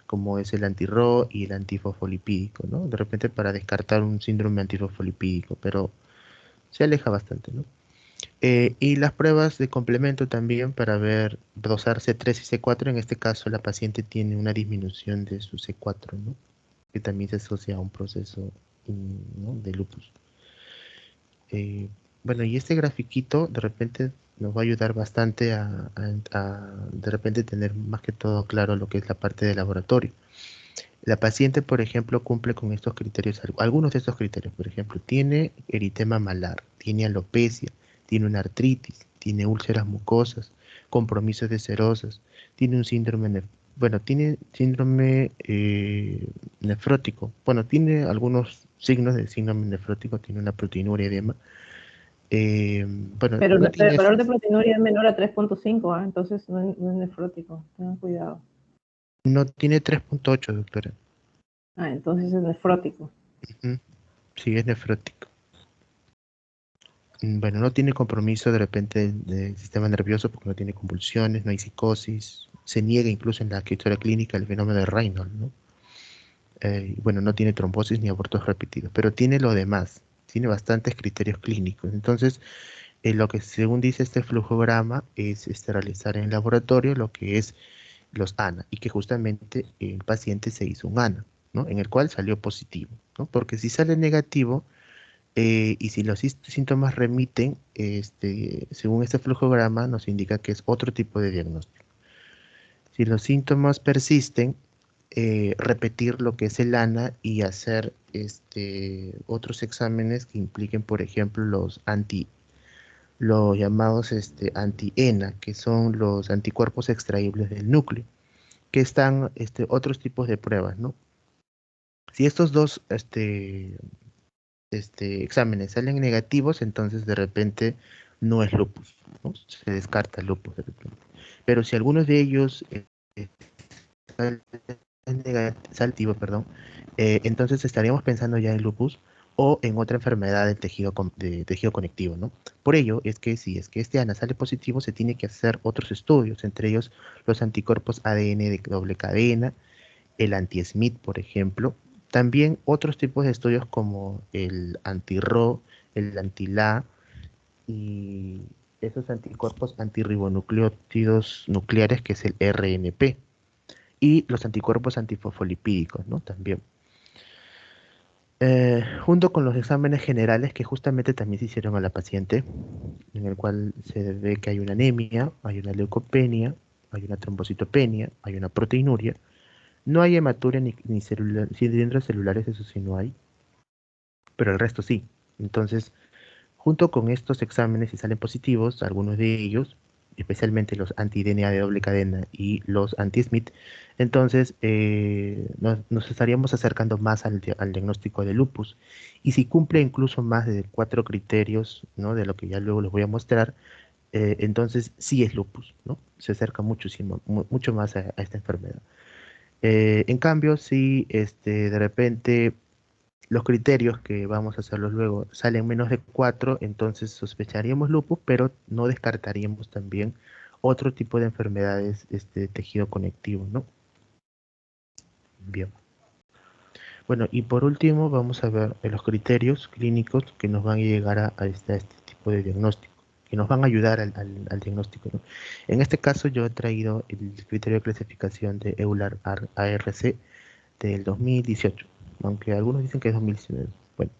Como es el anti-Ro y el antifosfolipídico, ¿no? De repente para descartar un síndrome antifosfolipídico, pero se aleja bastante, ¿no? Y las pruebas de complemento también para ver dosar C3 y C4. En este caso, la paciente tiene una disminución de su C4, ¿no? Que también se asocia a un proceso, ¿no? De lupus. Bueno, y este grafiquito de repente nos va a ayudar bastante a de repente tener más que todo claro lo que es la parte de laboratorio. La paciente, por ejemplo, cumple con estos criterios, algunos de estos criterios. Por ejemplo, tiene eritema malar, tiene alopecia, tiene una artritis, tiene úlceras mucosas, compromisos de serosas, tiene un síndrome, tiene síndrome nefrótico. Bueno, tiene algunos signos de síndrome nefrótico, tiene una proteinuria, edema. Pero No el tiene valor eso. de proteinuria es menor a 3.5, entonces no es nefrótico, tengan cuidado. No tiene 3.8, doctora. Entonces es nefrótico. Ujú. Sí, es nefrótico. Bueno, no tiene compromiso de repente del sistema nervioso porque no tiene convulsiones, no hay psicosis. Se niega incluso en la historia clínica el fenómeno de Raynaud, ¿no? Bueno, no tiene trombosis ni abortos repetidos, pero tiene lo demás. Tiene bastantes criterios clínicos. Entonces, lo que según dice este flujograma es realizar en laboratorio lo que es los ANA y que justamente el paciente se hizo un ANA, ¿no? En el cual salió positivo, ¿no? Porque si sale negativo, y si los síntomas remiten, según este flujograma, nos indica que es otro tipo de diagnóstico. Si los síntomas persisten, repetir lo que es el ANA y hacer otros exámenes que impliquen, por ejemplo, los llamados anti-ENA, que son los anticuerpos extraíbles del núcleo, que están otros tipos de pruebas, ¿no? Si estos dos exámenes salen negativos, entonces de repente no es lupus, ¿no? Se descarta el lupus de repente. Pero si algunos de ellos sale negativo, perdón, entonces estaríamos pensando ya en lupus o en otra enfermedad del de tejido conectivo, ¿no? Por ello es que si es que este ANA sale positivo, se tiene que hacer otros estudios, entre ellos los anticuerpos ADN de doble cadena, el anti-SMIT, por ejemplo. También otros tipos de estudios como el anti-RO, el anti-LA y esos anticuerpos antirribonucleótidos nucleares, que es el RNP, y los anticuerpos antifosfolipídicos, ¿no? También. Junto con los exámenes generales que justamente también se hicieron a la paciente, en el cual se ve que hay una anemia, hay una leucopenia, hay una trombocitopenia, hay una proteinuria. No hay hematuria ni cilindros celulares, eso sí no hay, pero el resto sí. Entonces, junto con estos exámenes, si salen positivos, algunos de ellos, especialmente los anti-DNA de doble cadena y los anti-SMIT, entonces nos estaríamos acercando más al diagnóstico de lupus. Y si cumple incluso más de 4 criterios, ¿no? De lo que ya luego les voy a mostrar, entonces sí es lupus, ¿no? Se acerca mucho más a esta enfermedad. En cambio, si de repente los criterios que vamos a hacerlos luego salen menos de 4, entonces sospecharíamos lupus, pero no descartaríamos también otro tipo de enfermedades de tejido conectivo, ¿no? Bien. Bueno, y por último vamos a ver los criterios clínicos que nos van a llegar a este tipo de diagnóstico, que nos van a ayudar al diagnóstico, ¿no? En este caso yo he traído el criterio de clasificación de EULAR ARC del 2018, aunque algunos dicen que es 2019. Bueno,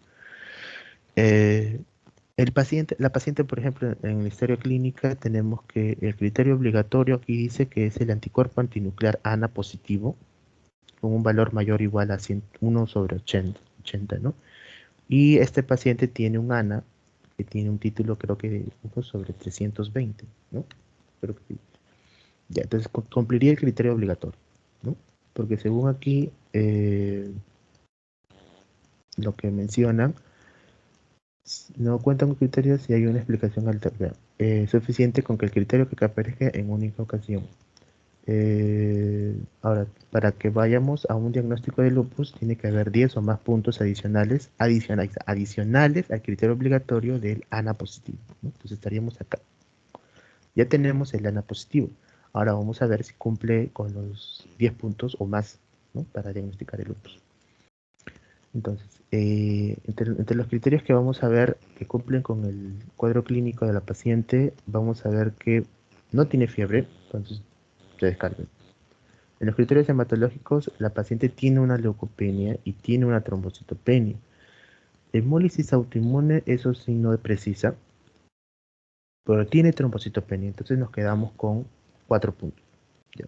la paciente, por ejemplo, en la historia clínica tenemos que el criterio obligatorio aquí dice que es el anticuerpo antinuclear ANA positivo, con un valor mayor o igual a 1 sobre 80, ¿no? Y este paciente tiene un ANA que tiene un título, creo que de 1 sobre 320, ¿no? Creo que sí. Ya, entonces cumpliría el criterio obligatorio, ¿no? Porque según aquí, lo que mencionan, no cuentan con criterios si hay una explicación alterna. Suficiente con que el criterio que aparezca en única ocasión. Ahora, para que vayamos a un diagnóstico de lupus, tiene que haber 10 o más puntos adicionales al criterio obligatorio del ANA positivo, ¿no? Entonces estaríamos acá. Ya tenemos el ANA positivo. Ahora vamos a ver si cumple con los 10 puntos o más, ¿no? Para diagnosticar el lupus. Entonces, entre los criterios que vamos a ver que cumplen con el cuadro clínico de la paciente, vamos a ver que no tiene fiebre, entonces se descarga. En los criterios hematológicos, la paciente tiene una leucopenia y tiene una trombocitopenia. Hemólisis autoinmune, eso sí no precisa, pero tiene trombocitopenia, entonces nos quedamos con 4 puntos. Ya.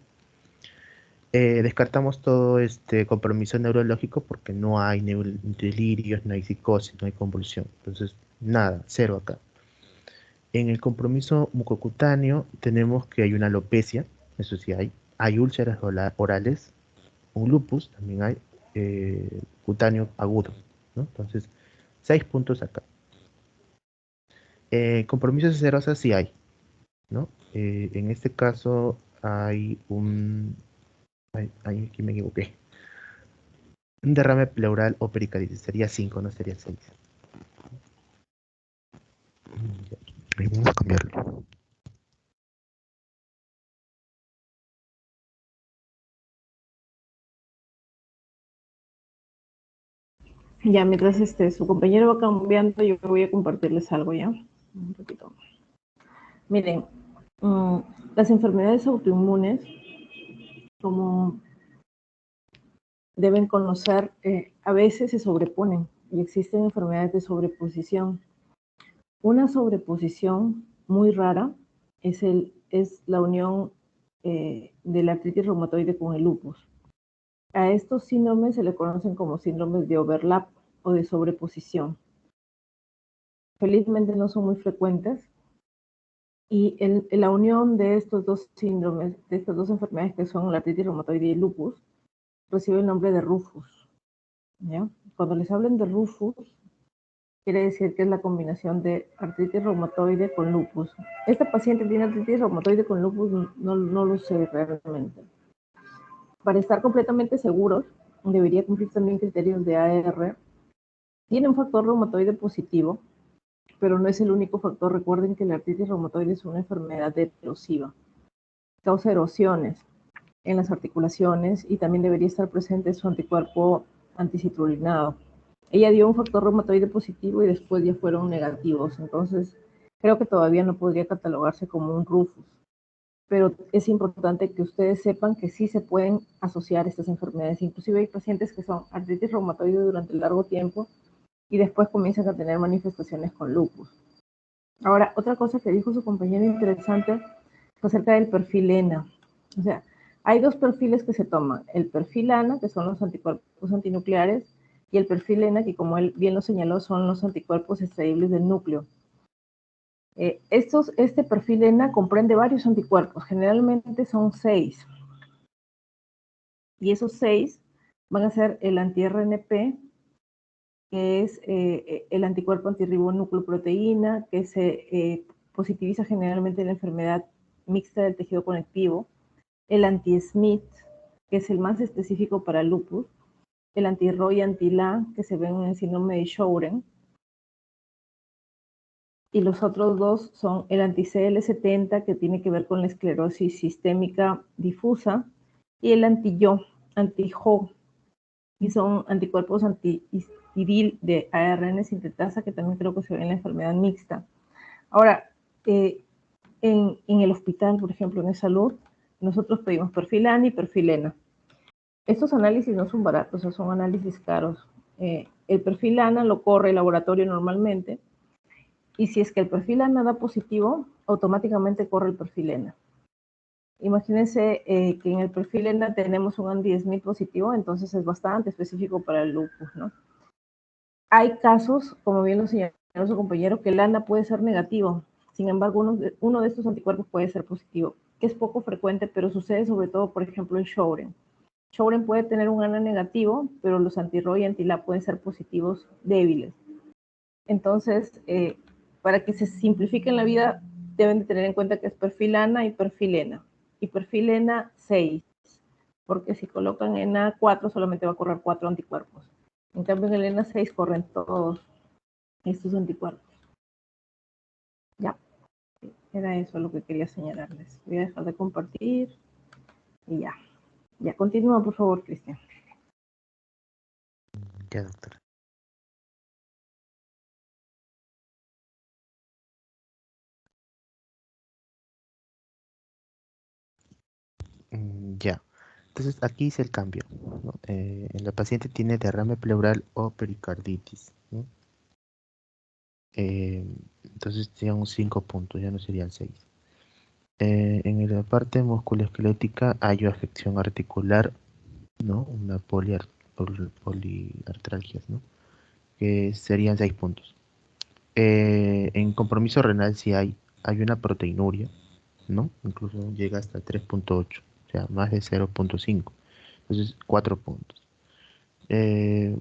Descartamos todo este compromiso neurológico porque no hay delirios, no hay psicosis, no hay convulsión. Entonces, nada, cero acá. En el compromiso mucocutáneo tenemos que hay una alopecia, eso sí hay úlceras orales, un lupus también hay, cutáneo agudo, ¿no? Entonces, 6 puntos acá. Compromiso de serosa sí hay, ¿no? En este caso hay un... aquí me equivoqué. Un derrame pleural o pericarditis. Sería 5, no sería 6. Vamos a cambiarlo. Ya, mientras su compañero va cambiando, yo voy a compartirles algo, ¿ya? Un poquito. Miren, las enfermedades autoinmunes, como deben conocer, a veces se sobreponen y existen enfermedades de sobreposición. Una sobreposición muy rara es la unión de la artritis reumatoide con el lupus. A estos síndromes se le conocen como síndromes de overlap o de sobreposición. Felizmente no son muy frecuentes y la unión de estos dos síndromes, de estas dos enfermedades que son la artritis reumatoide y el lupus, recibe el nombre de Rufus, ¿ya? Cuando les hablen de Rufus, quiere decir que es la combinación de artritis reumatoide con lupus. ¿Esta paciente tiene artritis reumatoide con lupus? No lo sé realmente. Para estar completamente seguros, debería cumplir también criterios de AR. Tiene un factor reumatoide positivo, pero no es el único factor. Recuerden que la artritis reumatoide es una enfermedad erosiva. Causa erosiones en las articulaciones y también debería estar presente su anticuerpo anticitrulinado. Ella dio un factor reumatoide positivo y después ya fueron negativos. Entonces, creo que todavía no podría catalogarse como un Rufus. Pero es importante que ustedes sepan que sí se pueden asociar estas enfermedades. Inclusive hay pacientes que son artritis reumatoide durante largo tiempo y después comienzan a tener manifestaciones con lupus. Ahora, otra cosa que dijo su compañero interesante fue acerca del perfil ENA. O sea, hay dos perfiles que se toman. El perfil ANA, que son los anticuerpos antinucleares, y el perfil ENA, que como él bien lo señaló, son los anticuerpos extraíbles del núcleo. Este perfil ENA comprende varios anticuerpos, generalmente son 6. Y esos 6 van a ser el anti-RNP, que es el anticuerpo antirribonucleoproteína, que se positiviza generalmente en la enfermedad mixta del tejido conectivo, el anti-SMIT, que es el más específico para lupus, el anti-RO y anti-LA, que se ven en el síndrome de Sjögren, y los otros dos son el anti-CL70, que tiene que ver con la esclerosis sistémica difusa, y el anti-JO, y son anticuerpos anti-histidil de ARN sintetasa, que también creo que se ve en la enfermedad mixta. Ahora, en el hospital, por ejemplo, en salud, nosotros pedimos perfil ANA y perfil ENA. Estos análisis no son baratos, o sea, son análisis caros. El perfil ANA lo corre el laboratorio normalmente, y si es que el perfil ANA da positivo, automáticamente corre el perfil ENA. Imagínense que en el perfil ENA tenemos un anti-SMIT positivo, entonces es bastante específico para el lupus, ¿no? Hay casos, como bien lo señaló su compañero, que el ANA puede ser negativo. Sin embargo, uno de estos anticuerpos puede ser positivo, que es poco frecuente, pero sucede sobre todo, por ejemplo, en Sjögren. Sjögren puede tener un ANA negativo, pero los anti-RO y anti-LA pueden ser positivos débiles. Entonces, para que se simplifique la vida, deben de tener en cuenta que es perfil ANA y perfil ENA. Y perfil ENA 6, porque si colocan ENA 4 solamente va a correr 4 anticuerpos. En cambio, en el ENA 6 corren todos estos anticuerpos. Ya, era eso lo que quería señalarles. Voy a dejar de compartir y ya. Ya, continúa por favor, Cristian. Ya, doctor. Ya. Entonces aquí hice el cambio, ¿no? La paciente tiene derrame pleural o pericarditis, ¿no? Entonces serían 5 puntos, ya no serían 6. En la parte musculoesquelética hay afección articular, ¿no? Una poliartralgias, ¿no? Que serían 6 puntos. En compromiso renal sí hay una proteinuria, ¿no? Incluso llega hasta 3,8, o sea, más de 0,5. Entonces, 4 puntos. Eh,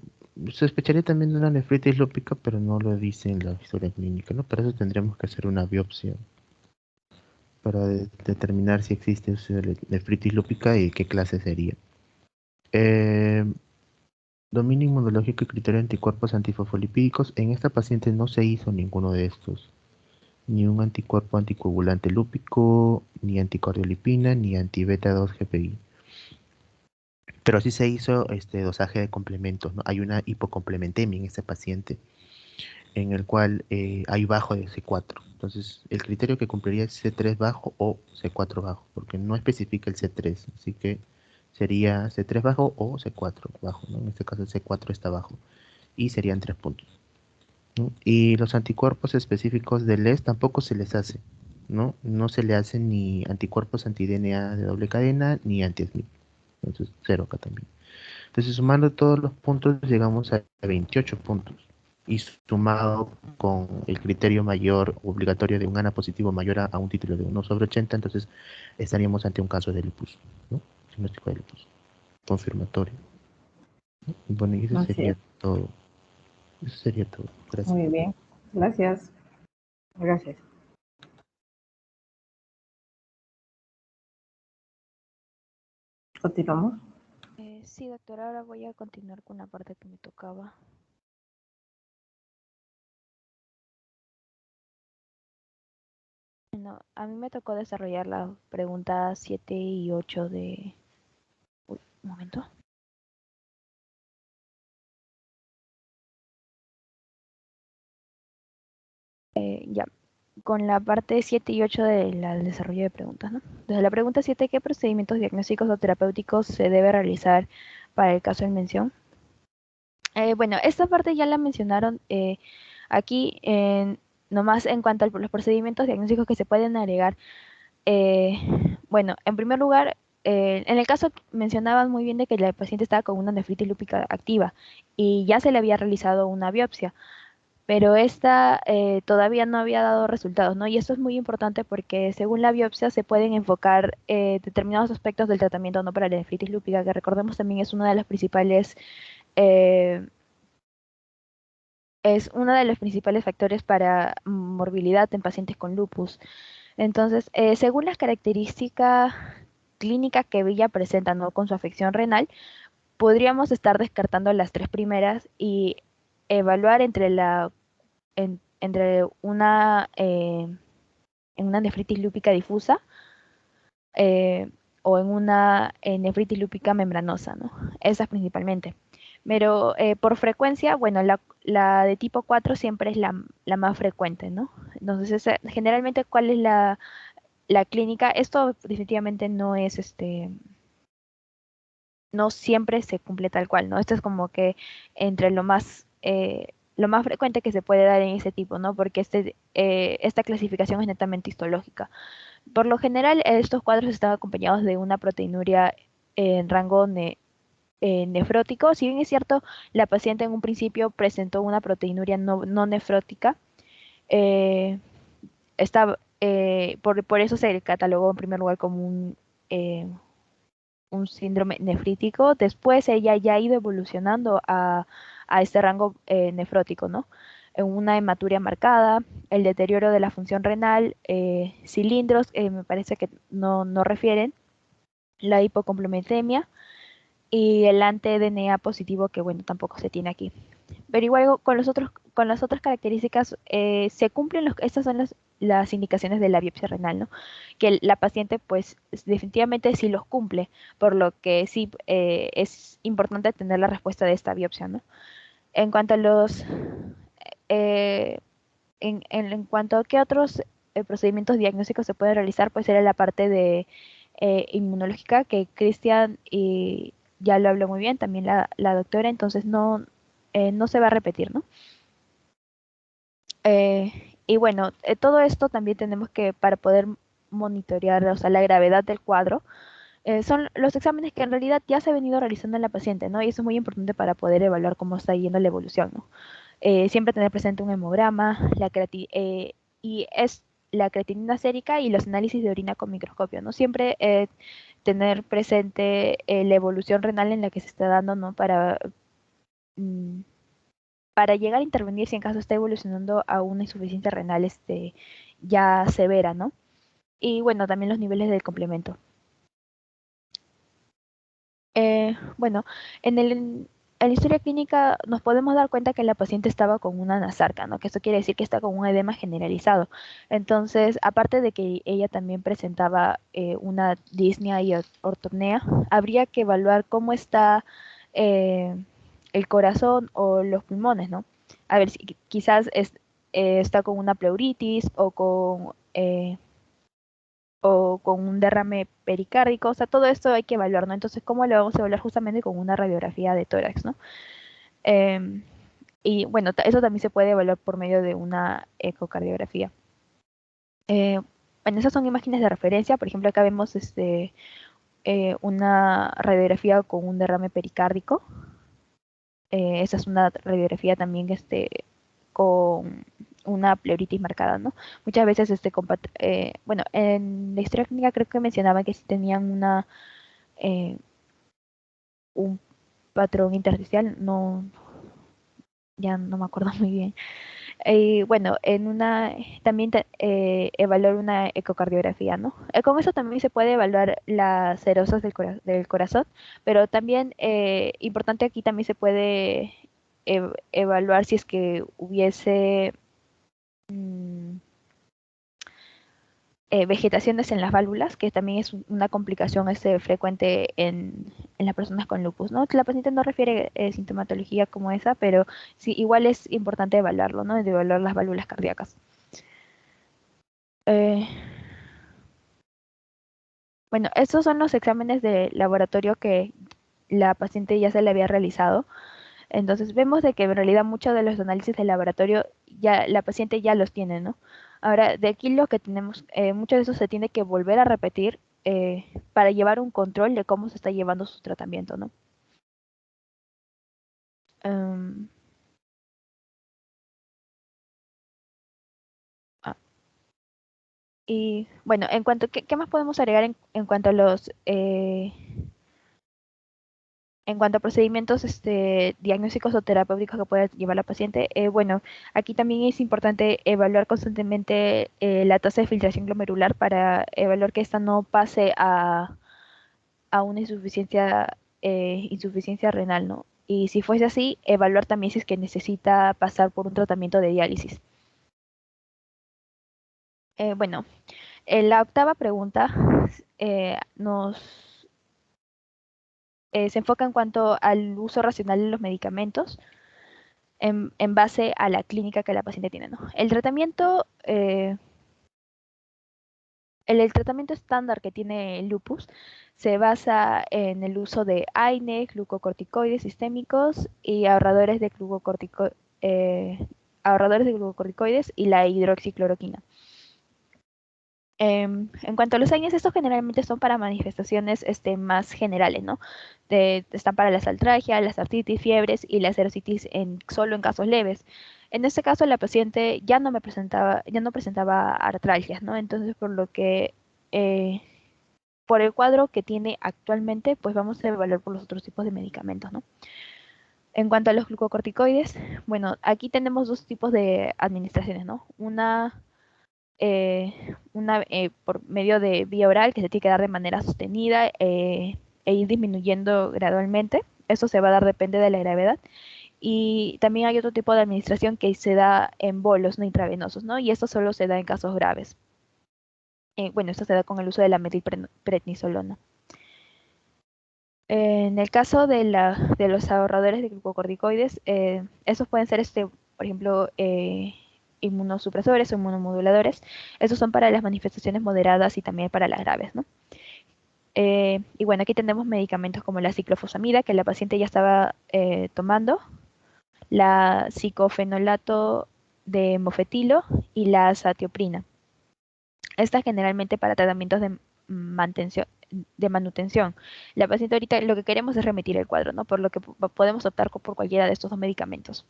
Sospecharía también de una nefritis lúpica, pero no lo dice en la historia clínica, ¿no? Para eso tendríamos que hacer una biopsia para determinar si existe nefritis lúpica y qué clase sería. Eh, Dominio inmunológico y criterio de anticuerpos antifosfolipídicos. En esta paciente no se hizo ninguno de estos. Ni un anticuerpo anticoagulante lúpico, ni anticardiolipina, ni anti-beta 2 GPI. Pero sí se hizo dosaje de complementos, ¿no? Hay una hipocomplementemia en este paciente, en el cual hay bajo de C4. Entonces, el criterio que cumpliría es C3 bajo o C4 bajo, porque no especifica el C3, así que sería C3 bajo o C4 bajo, ¿no? En este caso el C4 está bajo, y serían 3 puntos, ¿no? Y los anticuerpos específicos del LES tampoco se les hace, ¿no? No se le hacen ni anticuerpos anti-DNA de doble cadena, ni anti-SMIC. Entonces, cero acá también. Entonces, sumando todos los puntos, llegamos a 28 puntos. Y sumado con el criterio mayor obligatorio de un ANA positivo mayor a un título de 1/80, entonces estaríamos ante un caso de lupus, ¿no? Diagnóstico de lupus confirmatorio, ¿no? Y bueno, y eso Así sería es. todo. Eso sería todo. Gracias. Muy bien. Gracias. Gracias. Continuamos. Sí, doctora, ahora voy a continuar con la parte que me tocaba. Bueno, a mí me tocó desarrollar las preguntas 7 y 8 de... Uy, un momento. Ya, con la parte 7 y 8 del desarrollo de preguntas, ¿no? Desde la pregunta 7, ¿qué procedimientos diagnósticos o terapéuticos se debe realizar para el caso en mención? Bueno, esta parte ya la mencionaron aquí, nomás en cuanto a los procedimientos diagnósticos que se pueden agregar. Bueno, en primer lugar, en el caso mencionaban muy bien de que la paciente estaba con una nefritis lúpica activa y ya se le había realizado una biopsia, pero esta todavía no había dado resultados, ¿no? Y esto es muy importante porque según la biopsia se pueden enfocar determinados aspectos del tratamiento, ¿no? Para la nefritis lúpica, que recordemos también es una de las principales eh, es uno de los principales factores para morbilidad en pacientes con lupus. Entonces, según las características clínicas que ella presenta, ¿no? Con su afección renal, podríamos estar descartando las tres primeras y evaluar entre en una nefritis lúpica difusa eh, o en una nefritis lúpica membranosa, ¿no? Esas principalmente. Pero por frecuencia, bueno, la de tipo 4 siempre es la más frecuente, ¿no? Entonces, generalmente, ¿cuál es la clínica? Esto definitivamente no es no siempre se cumple tal cual, ¿no? Esto es como que entre lo más frecuente que se puede dar en ese tipo, ¿no? Porque esta clasificación es netamente histológica. Por lo general, estos cuadros están acompañados de una proteinuria en rango nefrótico. Si bien es cierto, la paciente en un principio presentó una proteinuria no nefrótica, eh, por eso se catalogó en primer lugar como un síndrome nefrítico. Después ella ya ha ido evolucionando a este rango nefrótico, ¿no? En una hematuria marcada, el deterioro de la función renal, cilindros, me parece que no refieren, la hipocomplementemia y el ante-DNA positivo, que bueno, tampoco se tiene aquí. Pero igual con las otras características se cumplen estas son las indicaciones de la biopsia renal, ¿no? Que la paciente pues definitivamente sí los cumple, por lo que sí es importante tener la respuesta de esta biopsia, ¿no? En cuanto a eh, en cuanto a qué otros procedimientos diagnósticos se pueden realizar, pues era la parte de inmunológica que Cristian ya lo habló muy bien, también la doctora, entonces no se va a repetir, ¿no? Y bueno, todo esto también tenemos que, para poder monitorear, o sea, la gravedad del cuadro, son los exámenes que en realidad ya se ha venido realizando en la paciente, ¿no? Y eso es muy importante para poder evaluar cómo está yendo la evolución, ¿no? Siempre tener presente un hemograma, y es la creatinina sérica y los análisis de orina con microscopio, ¿no? Siempre tener presente la evolución renal en la que se está dando, ¿no? Mm, para llegar a intervenir si en caso está evolucionando a una insuficiencia renal ya severa, ¿no? Y bueno, también los niveles del complemento. Bueno, en la historia clínica nos podemos dar cuenta que la paciente estaba con una anasarca, ¿no? Que esto quiere decir que está con un edema generalizado. Entonces, aparte de que ella también presentaba una disnea y ortopnea, habría que evaluar cómo está eh, el corazón o los pulmones, ¿no? A ver si quizás está con una pleuritis o con un derrame pericárdico, o sea, todo esto hay que evaluar, ¿no? Entonces, ¿cómo lo vamos a evaluar? Justamente con una radiografía de tórax, ¿no? Em, y bueno, eso también se puede evaluar por medio de una ecocardiografía. Bueno, esas son imágenes de referencia, por ejemplo, acá vemos una radiografía con un derrame pericárdico. Esa es una radiografía también con una pleuritis marcada, ¿no? Muchas veces, bueno, en la historia clínica creo que mencionaban que si tenían eh, un patrón intersticial, no, ya no me acuerdo muy bien. Bueno, también evaluar una ecocardiografía, ¿no? Con eso también se puede evaluar las serosas del corazón, pero también importante aquí también se puede evaluar si es que hubiese mm, vegetaciones en las válvulas, que también es una complicación frecuente en las personas con lupus, ¿no? La paciente no refiere sintomatología como esa, pero sí, igual es importante evaluarlo, ¿no? De evaluar las válvulas cardíacas. Eh, bueno, estos son los exámenes de laboratorio que la paciente ya se le había realizado. Entonces vemos de que en realidad muchos de los análisis de laboratorio ya la paciente ya los tiene, ¿no? Ahora, de aquí lo que tenemos, mucho de eso se tiene que volver a repetir para llevar un control de cómo se está llevando su tratamiento, ¿no? Em, ah, y bueno, ¿qué más podemos agregar en cuanto a en cuanto a procedimientos diagnósticos o terapéuticos que puede llevar la paciente? Bueno, aquí también es importante evaluar constantemente la tasa de filtración glomerular para evaluar que esta no pase a una insuficiencia renal, ¿no? Y si fuese así, evaluar también si es que necesita pasar por un tratamiento de diálisis. Bueno, la octava pregunta se enfoca en cuanto al uso racional de los medicamentos en base a la clínica que la paciente tiene, ¿no? El tratamiento estándar que tiene el lupus se basa en el uso de AINE, glucocorticoides sistémicos y ahorradores de glucocorticoides y la hidroxicloroquina. En cuanto a los AINES, estos generalmente son para manifestaciones más generales, ¿no? Están para las artralgias, las artritis, fiebres y la serositis solo en casos leves. En este caso, la paciente ya no presentaba artralgias, ¿no? Entonces, eh, por el cuadro que tiene actualmente, pues vamos a evaluar por los otros tipos de medicamentos, ¿no? En cuanto a los glucocorticoides, bueno, aquí tenemos dos tipos de administraciones, ¿no? Una por medio de vía oral que se tiene que dar de manera sostenida e ir disminuyendo gradualmente. Eso se va a dar, depende de la gravedad. Y también hay otro tipo de administración que se da en bolos no intravenosos, ¿no? Y esto solo se da en casos graves. Bueno, esto se da con el uso de la metilprednisolona. En el caso de los ahorradores de glucocorticoides, esos pueden ser, por ejemplo, inmunosupresores o inmunomoduladores. Esos son para las manifestaciones moderadas y también para las graves, ¿no? Y bueno, aquí tenemos medicamentos como la ciclofosfamida, que la paciente ya estaba tomando, la cicofenolato de mofetilo y la azatioprina. Esta generalmente para tratamientos de manutención. La paciente ahorita lo que queremos es remitir el cuadro, ¿no? Por lo que podemos optar por cualquiera de estos dos medicamentos.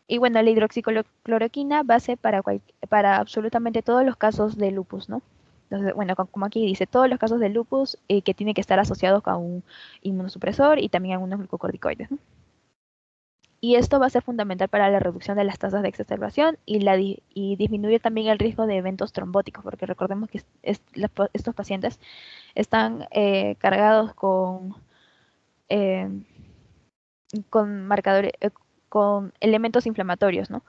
Y bueno, la hidroxicloroquina base para absolutamente todos los casos de lupus, ¿no? Entonces, bueno, como aquí dice, todos los casos de lupus que tienen que estar asociados con un inmunosupresor y también algunos glucocorticoides, ¿no? Y esto va a ser fundamental para la reducción de las tasas de exacerbación y disminuir también el riesgo de eventos trombóticos, porque recordemos que estos pacientes están cargados eh, con marcadores, con elementos inflamatorios, ¿no?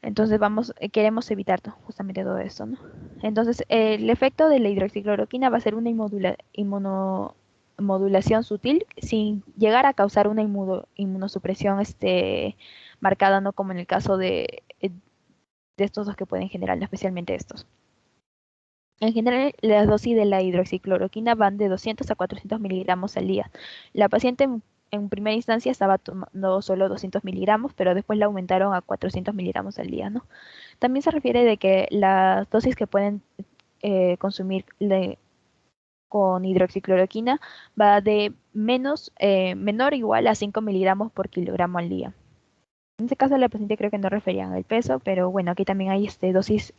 Entonces queremos evitar justamente todo esto, ¿no? Entonces, el efecto de la hidroxicloroquina va a ser una inmunomodulación sutil sin llegar a causar una inmunosupresión marcada, ¿no? Como en el caso de estos dos que pueden generar, ¿no? Especialmente estos. En general, las dosis de la hidroxicloroquina van de 200 a 400 miligramos al día. La paciente en primera instancia estaba tomando solo 200 miligramos, pero después la aumentaron a 400 miligramos al día, ¿no? También se refiere de que las dosis que pueden consumir con hidroxicloroquina va de menor o igual a 5 miligramos por kilogramo al día. En este caso la paciente creo que no referían al peso, pero bueno, aquí también hay dosis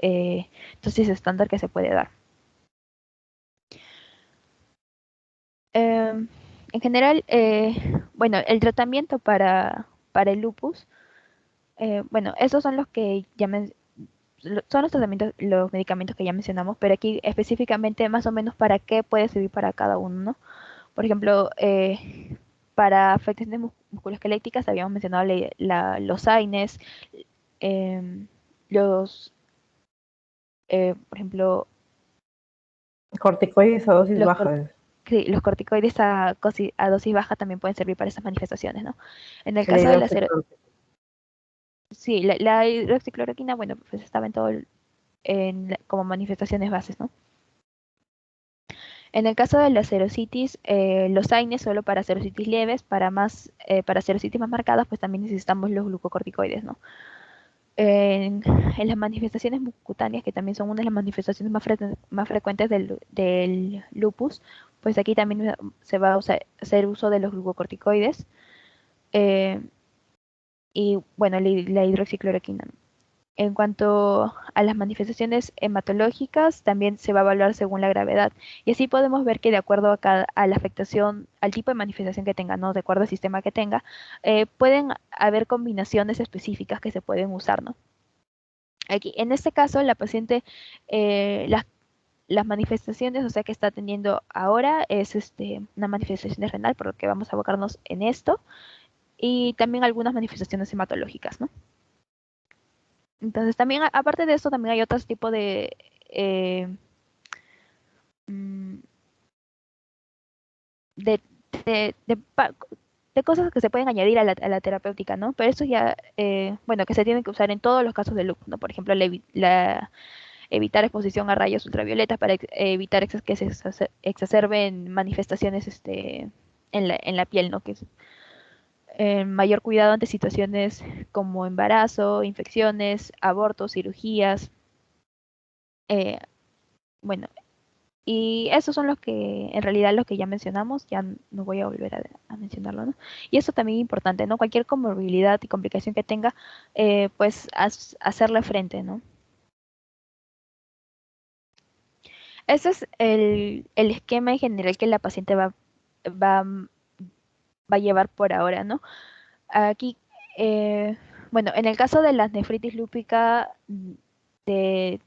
estándar que se puede dar. En general, bueno, el tratamiento para el lupus, bueno, esos son los que son los tratamientos, los medicamentos que ya mencionamos, pero aquí específicamente más o menos para qué puede servir para cada uno, ¿no? Por ejemplo, para afecciones musculoesqueléticas habíamos mencionado los AINES, em, por ejemplo, Corticoides a dosis los, bajas. sí, los corticoides a dosis baja también pueden servir para esas manifestaciones, ¿no? En el La caso de hidroxicloroquina. sí, la hidroxicloroquina, bueno, pues estaba en todo como manifestaciones bases, ¿no? En el caso de la serositis, los AINES solo para serositis leves, para serositis más marcadas, pues también necesitamos los glucocorticoides, ¿no? En las manifestaciones cutáneas, que también son una de las manifestaciones más frecuentes del lupus, pues aquí también se va a hacer uso de los glucocorticoides eh, y, bueno, la hidroxicloroquina. En cuanto a las manifestaciones hematológicas, también se va a evaluar según la gravedad. Y así podemos ver que de acuerdo a la afectación, al tipo de manifestación que tenga, ¿no? De acuerdo al sistema que tenga, pueden haber combinaciones específicas que se pueden usar, ¿no? Aquí, en este caso, la paciente, las manifestaciones, o sea, que está teniendo ahora es una manifestación renal, por lo que vamos a abocarnos en esto, y también algunas manifestaciones hematológicas, ¿no? Entonces también, aparte de eso, también hay otros tipos eh, mm, de, de cosas que se pueden añadir a la terapéutica, ¿no? Pero eso ya, bueno, que se tienen que usar en todos los casos de lupus, ¿no? Por ejemplo, evitar exposición a rayos ultravioletas para evitar que se exacerben manifestaciones en la piel, ¿no? Que es mayor cuidado ante situaciones como embarazo, infecciones, abortos, cirugías, eh, bueno, y esos son los que, en realidad, los que ya mencionamos, ya no voy a volver a mencionarlo, ¿no? Y eso también es importante, ¿no? Cualquier comorbilidad y complicación que tenga, pues hacerle frente, ¿no? Ese es el esquema en general que la paciente va, va a llevar por ahora, ¿no? Aquí, bueno, en el caso de la nefritis lúpica de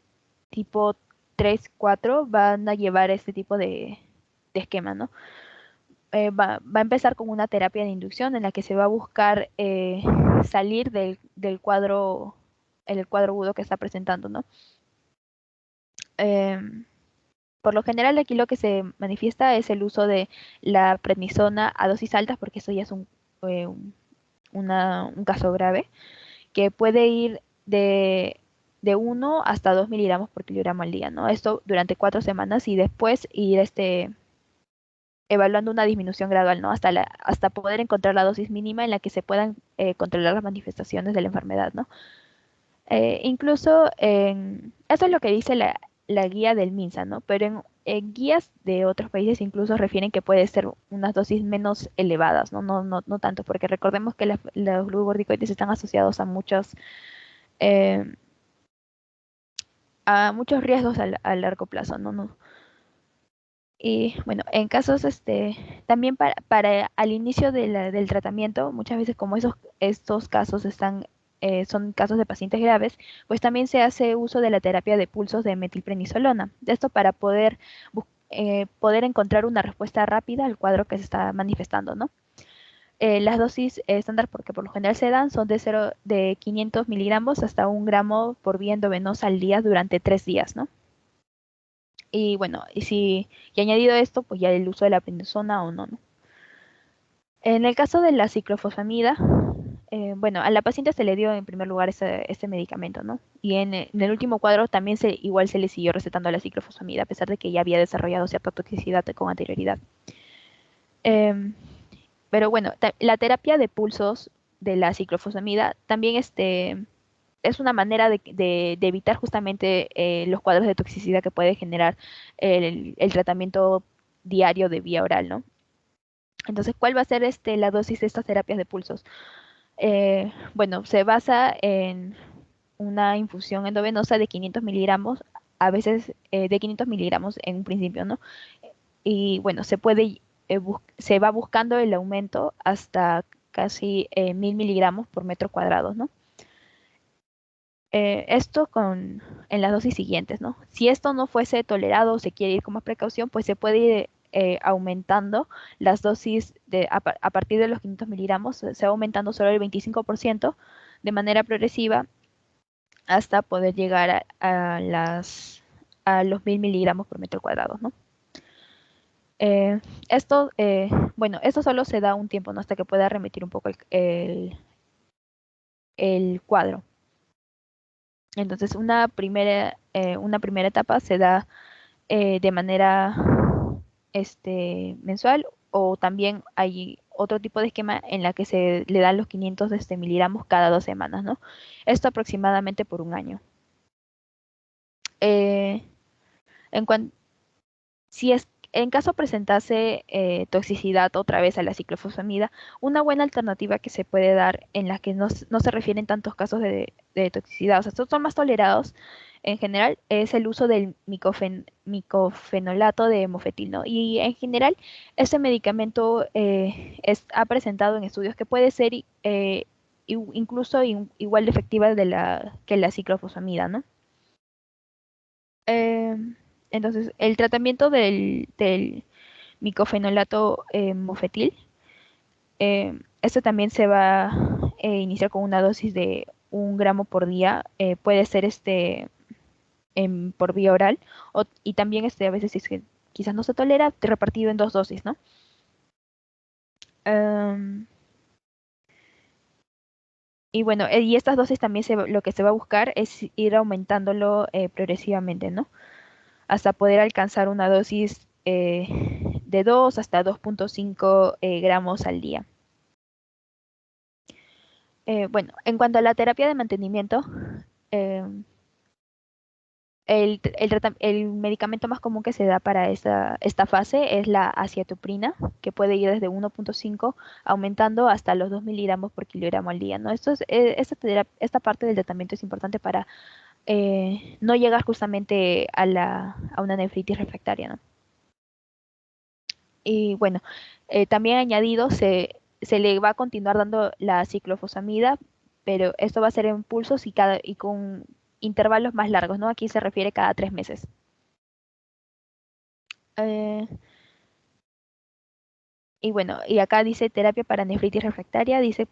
tipo 3 4 van a llevar este tipo de esquema, ¿no? Va a empezar con una terapia de inducción en la que se va a buscar salir del cuadro, el cuadro agudo que está presentando, ¿no? Por lo general aquí lo que se manifiesta es el uso de la prednisona a dosis altas, porque eso ya es un caso grave, que puede ir de 1 hasta 2 miligramos por kilogramo al día, ¿no? Esto durante 4 semanas y después ir evaluando una disminución gradual, ¿no? Hasta poder encontrar la dosis mínima en la que se puedan controlar las manifestaciones de la enfermedad, ¿no? Incluso eso es lo que dice la guía del MINSA, ¿no? Pero en guías de otros países incluso refieren que puede ser unas dosis menos elevadas, ¿no? No tanto, porque recordemos que los glucocorticoides están asociados eh, a muchos riesgos a largo plazo, ¿no? Y bueno, en casos, también para al inicio del tratamiento, muchas veces como estos casos son casos de pacientes graves, pues también se hace uso de la terapia de pulsos de metilprednisolona. De esto para poder encontrar una respuesta rápida al cuadro que se está manifestando, ¿no? Las dosis estándar, porque por lo general se dan, son de 500 miligramos hasta 1 gramo por vía endovenosa al día durante 3 días, ¿no? Y bueno, y añadido esto, pues ya el uso de la prednisona o no. En el caso de la ciclofosfamida, bueno, a la paciente se le dio en primer lugar este medicamento, ¿no? Y en el último cuadro también igual se le siguió recetando la ciclofosfamida, a pesar de que ya había desarrollado cierta toxicidad con anterioridad. Em, pero bueno, la terapia de pulsos de la ciclofosfamida también es una manera de evitar justamente los cuadros de toxicidad que puede generar el tratamiento diario de vía oral, ¿no? Entonces, ¿cuál va a ser la dosis de estas terapias de pulsos? Bueno, se basa en una infusión endovenosa de 500 miligramos, a veces de 500 miligramos en un principio, ¿no? Y bueno, se va buscando el aumento hasta casi 1000 miligramos por metro cuadrado, ¿no? Esto en las dosis siguientes, ¿no? Si esto no fuese tolerado o se quiere ir con más precaución, pues se puede ir aumentando las dosis a partir de los 500 miligramos, se va aumentando solo el 25% de manera progresiva hasta poder llegar a los 1000 miligramos por metro cuadrado, ¿no? Eh, bueno, esto solo se da un tiempo, ¿no? Hasta que pueda remitir un poco el cuadro. Entonces, una primera etapa se da de manera mensual, o también hay otro tipo de esquema en la que se le dan los 500 miligramos cada 2 semanas, ¿no? Esto aproximadamente por un año. Eh, en cuan- si es en caso presentase toxicidad otra vez a la ciclofosfamida, una buena alternativa que se puede dar en la que no se refieren tantos casos de toxicidad, o sea, estos son más tolerados en general, es el uso del micofenolato de mofetil, ¿no? Y en general, este medicamento ha presentado en estudios que puede ser incluso igual de efectiva que la ciclofosfamida, ¿no? Entonces, el tratamiento del micofenolato mofetil, esto también se va a iniciar con una dosis de 1 gramo por día, puede ser por vía oral, y también a veces si es que quizás no se tolera, repartido en 2 dosis, ¿no? Y bueno, y estas dosis también lo que se va a buscar es ir aumentándolo progresivamente, ¿no? Hasta poder alcanzar una dosis de 2 hasta 2,5 gramos al día. Bueno, en cuanto a la terapia de mantenimiento, eh, el medicamento más común que se da para esta fase es la acetoprina, que puede ir desde 1,5 aumentando hasta los 2 miligramos por kilogramo al día, ¿no? Esta parte del tratamiento es importante para no llegar justamente a una nefritis refractaria, ¿no? Y bueno, también añadido se le va a continuar dando la ciclofosfamida, pero esto va a ser en pulsos y con intervalos más largos, ¿no? Aquí se refiere cada 3 meses. Eh, y bueno, y acá dice terapia para nefritis refractaria, dice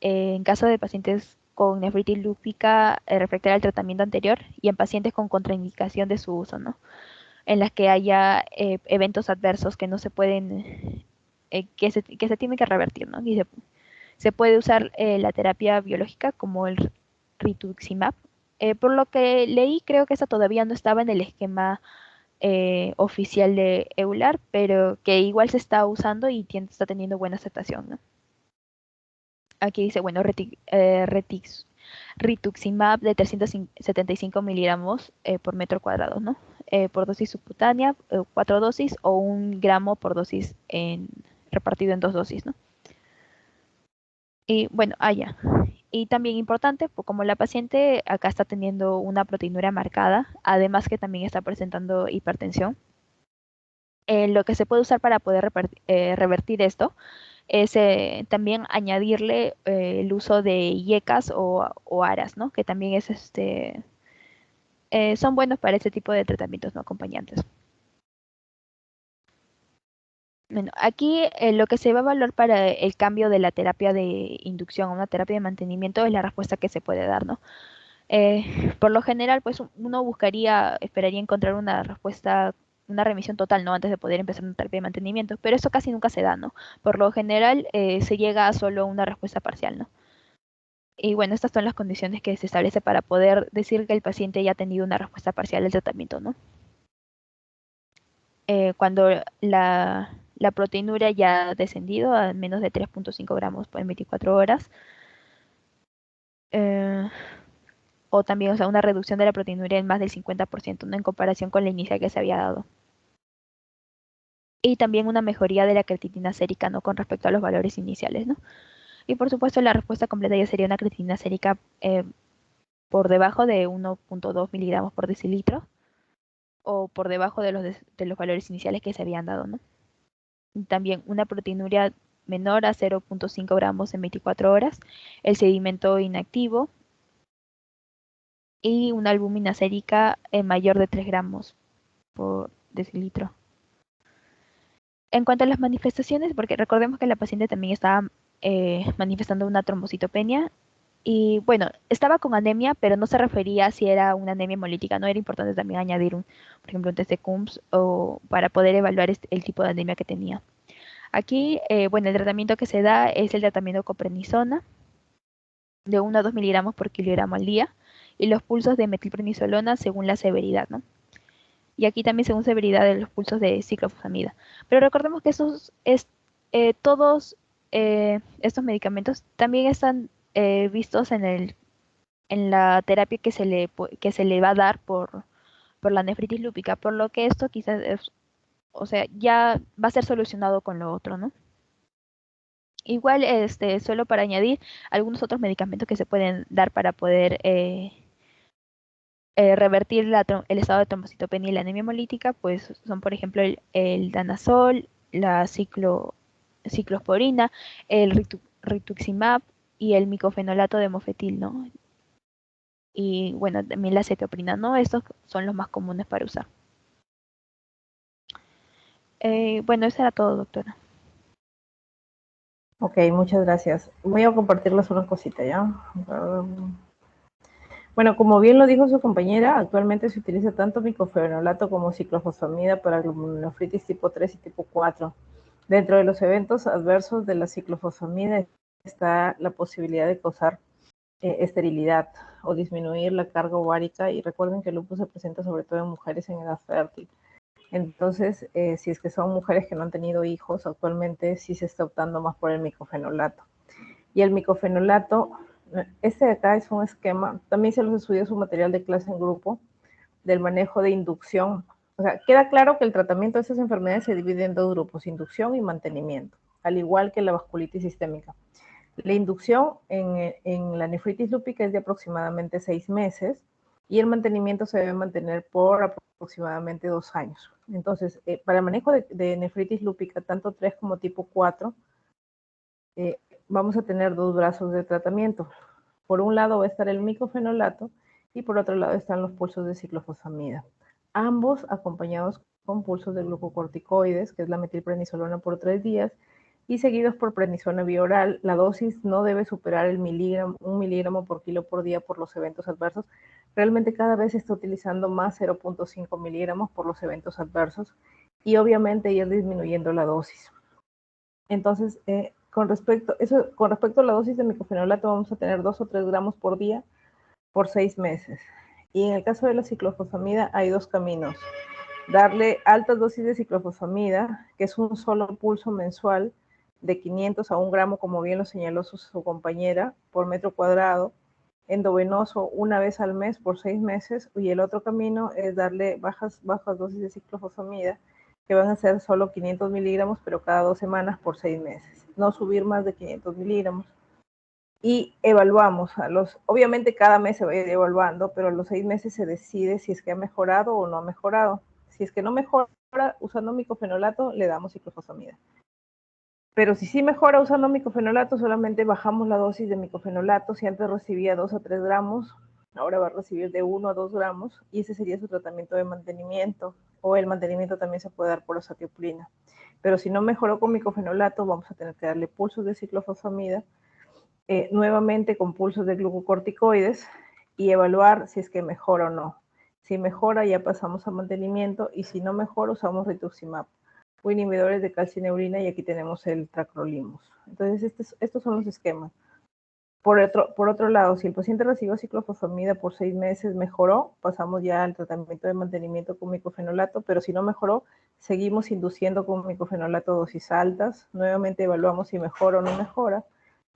en caso de pacientes con nefritis lúpica refractaria al tratamiento anterior y en pacientes con contraindicación de su uso, ¿no? En las que haya eventos adversos que no se pueden, que se tienen que revertir, ¿no? Y se puede usar la terapia biológica como el rituximab. Por lo que leí, creo que esa todavía no estaba en el esquema oficial de EULAR, pero que igual se está usando y está teniendo buena aceptación, ¿no? Aquí dice, bueno, rituximab de 375 miligramos por metro cuadrado, ¿no? Por dosis subcutánea, 4 dosis o 1 gramo por dosis repartido en 2 dosis, ¿no? Y bueno, ya. Y también importante, pues como la paciente acá está teniendo una proteinuria marcada, además que también está presentando hipertensión, lo que se puede usar para poder revertir esto es también añadirle el uso de IECAS o ARAS, ¿no? Que también es son buenos para este tipo de tratamientos no acompañantes. Bueno, aquí lo que se va a evaluar para el cambio de la terapia de inducción a una terapia de mantenimiento es la respuesta que se puede dar, ¿no? Por lo general, pues uno esperaría encontrar una respuesta, una remisión total, ¿no? Antes de poder empezar una terapia de mantenimiento, pero eso casi nunca se da, ¿no? Por lo general, se llega a solo una respuesta parcial, ¿no? Y bueno, estas son las condiciones que se establece para poder decir que el paciente ya ha tenido una respuesta parcial al tratamiento, ¿no? Cuando la proteinuria ya ha descendido a menos de 3.5 gramos por 24 horas, o también, o sea, una reducción de la proteinuria en más del 50%, ¿no? En comparación con la inicial que se había dado. Y también una mejoría de la creatinina sérica, ¿no? Con respecto a los valores iniciales, ¿no? Y por supuesto la respuesta completa ya sería una creatinina sérica por debajo de 1.2 miligramos por decilitro o por debajo de los valores iniciales que se habían dado, ¿no? Y también una proteinuria menor a 0.5 gramos en 24 horas, el sedimento inactivo y una albúmina sérica mayor de 3 gramos por decilitro. En cuanto a las manifestaciones, porque recordemos que la paciente también estaba manifestando una trombocitopenia y bueno, estaba con anemia, pero no se refería si era una anemia hemolítica, no era importante también añadir por ejemplo, un test de Coombs o para poder evaluar el tipo de anemia que tenía. Aquí, bueno, el tratamiento que se da es el tratamiento con prednisona de 1 a 2 miligramos por kilogramo al día y los pulsos de metilprednisolona según la severidad, ¿no? Y aquí también según severidad de los pulsos de ciclofosfamida. Pero recordemos que todos estos medicamentos también están vistos en la terapia que se le va a dar por la nefritis lúpica, por lo que esto quizás o sea, ya va a ser solucionado con lo otro, ¿no? Igual, solo para añadir algunos otros medicamentos que se pueden dar para poder revertir el estado de trombocitopenia y la anemia hemolítica, pues son, por ejemplo, el danazol, la ciclosporina, el rituximab y el micofenolato de mofetil, ¿no? Y bueno, también la cetoprina, ¿no? Estos son los más comunes para usar. Bueno, eso era todo, doctora. Ok, muchas gracias. Voy a compartirles una cosita, ¿ya? Bueno, como bien lo dijo su compañera, actualmente se utiliza tanto micofenolato como ciclofosfamida para glomerulonefritis tipo 3 y tipo 4. Dentro de los eventos adversos de la ciclofosfamida está la posibilidad de causar esterilidad o disminuir la carga ovárica, y recuerden que el lupus se presenta sobre todo en mujeres en edad fértil. Entonces, si es que son mujeres que no han tenido hijos, actualmente sí se está optando más por el micofenolato. Y el micofenolato, este de acá es un esquema, también se los estudió su material de clase en grupo, del manejo de inducción. O sea, queda claro que el tratamiento de estas enfermedades se divide en dos grupos, inducción y mantenimiento, al igual que la vasculitis sistémica. La inducción en la nefritis lúpica es de aproximadamente 6 meses y el mantenimiento se debe mantener por aproximadamente 2 años. Entonces, para el manejo de nefritis lúpica, tanto 3 como tipo 4, vamos a tener dos brazos de tratamiento. Por un lado va a estar el micofenolato y por otro lado están los pulsos de ciclofosfamida. Ambos acompañados con pulsos de glucocorticoides, que es la metilprednisolona por 3 días, y seguidos por prednisona bioral. La dosis no debe superar el 1 miligramo por kilo por día por los eventos adversos. Realmente cada vez se está utilizando más 0.5 miligramos por los eventos adversos y obviamente ir disminuyendo la dosis. Entonces, con respecto a la dosis de micofenolato, vamos a tener 2 o 3 gramos por día por 6 meses. Y en el caso de la ciclofosfamida hay dos caminos. Darle altas dosis de ciclofosfamida, que es un solo pulso mensual de 500 a 1 gramo, como bien lo señaló su compañera, por metro cuadrado, endovenoso una vez al mes por 6 meses, y el otro camino es darle bajas dosis de ciclofosfamida, que van a ser solo 500 miligramos, pero cada 2 semanas por 6 meses. No subir más de 500 miligramos. Y evaluamos, obviamente cada mes se va a ir evaluando, pero a los 6 meses se decide si es que ha mejorado o no ha mejorado. Si es que no mejora usando micofenolato, le damos ciclofosfamida. Pero si sí mejora usando micofenolato, solamente bajamos la dosis de micofenolato. Si antes recibía 2 a 3 gramos, ahora va a recibir de 1 a 2 gramos, y ese sería su tratamiento de mantenimiento, o el mantenimiento también se puede dar por azatioprina. Pero si no mejoró con micofenolato, vamos a tener que darle pulsos de ciclofosfamida, nuevamente con pulsos de glucocorticoides, y evaluar si es que mejora o no. Si mejora, ya pasamos a mantenimiento, y si no mejora, usamos rituximab o inhibidores de calcineurina, y aquí tenemos el tacrolimus. Entonces, estos son los esquemas. Por otro lado, si el paciente recibió ciclofosfamida por 6 meses, mejoró, pasamos ya al tratamiento de mantenimiento con micofenolato, pero si no mejoró, seguimos induciendo con micofenolato dosis altas. Nuevamente evaluamos si mejora o no mejora.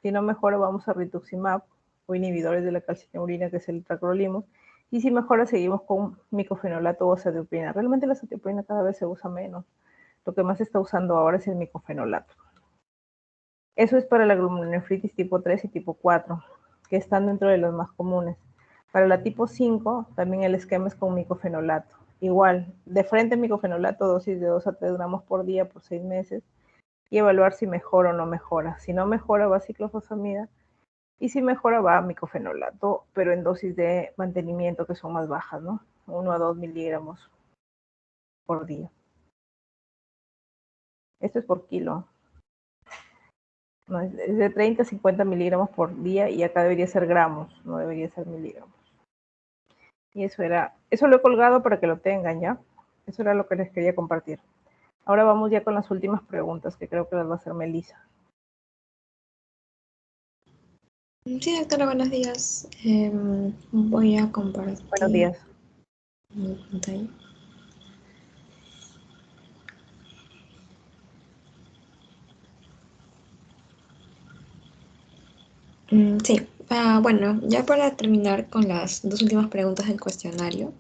Si no mejora, vamos a rituximab o inhibidores de la calcineurina, que es el tacrolimus. Y si mejora, seguimos con micofenolato o azatioprina. Realmente la azatioprina cada vez se usa menos. Lo que más se está usando ahora es el micofenolato. Eso es para la glomerulonefritis tipo 3 y tipo 4, que están dentro de los más comunes. Para la tipo 5, también el esquema es con micofenolato. Igual, de frente micofenolato, dosis de 2 a 3 gramos por día por 6 meses, y evaluar si mejora o no mejora. Si no mejora, va a ciclofosfamida, y si mejora, va a micofenolato, pero en dosis de mantenimiento que son más bajas, ¿no? 1 a 2 miligramos por día. Esto es por kilo. No, es de 30 a 50 miligramos por día, y acá debería ser gramos, no debería ser miligramos. Y eso lo he colgado para que lo tengan, ¿ya? Eso era lo que les quería compartir. Ahora vamos ya con las últimas preguntas, que creo que las va a hacer Melissa. Sí, doctora, buenos días. Voy a compartir. Buenos días. Mi pantalla. Sí, bueno, ya para terminar con las dos últimas preguntas del cuestionario.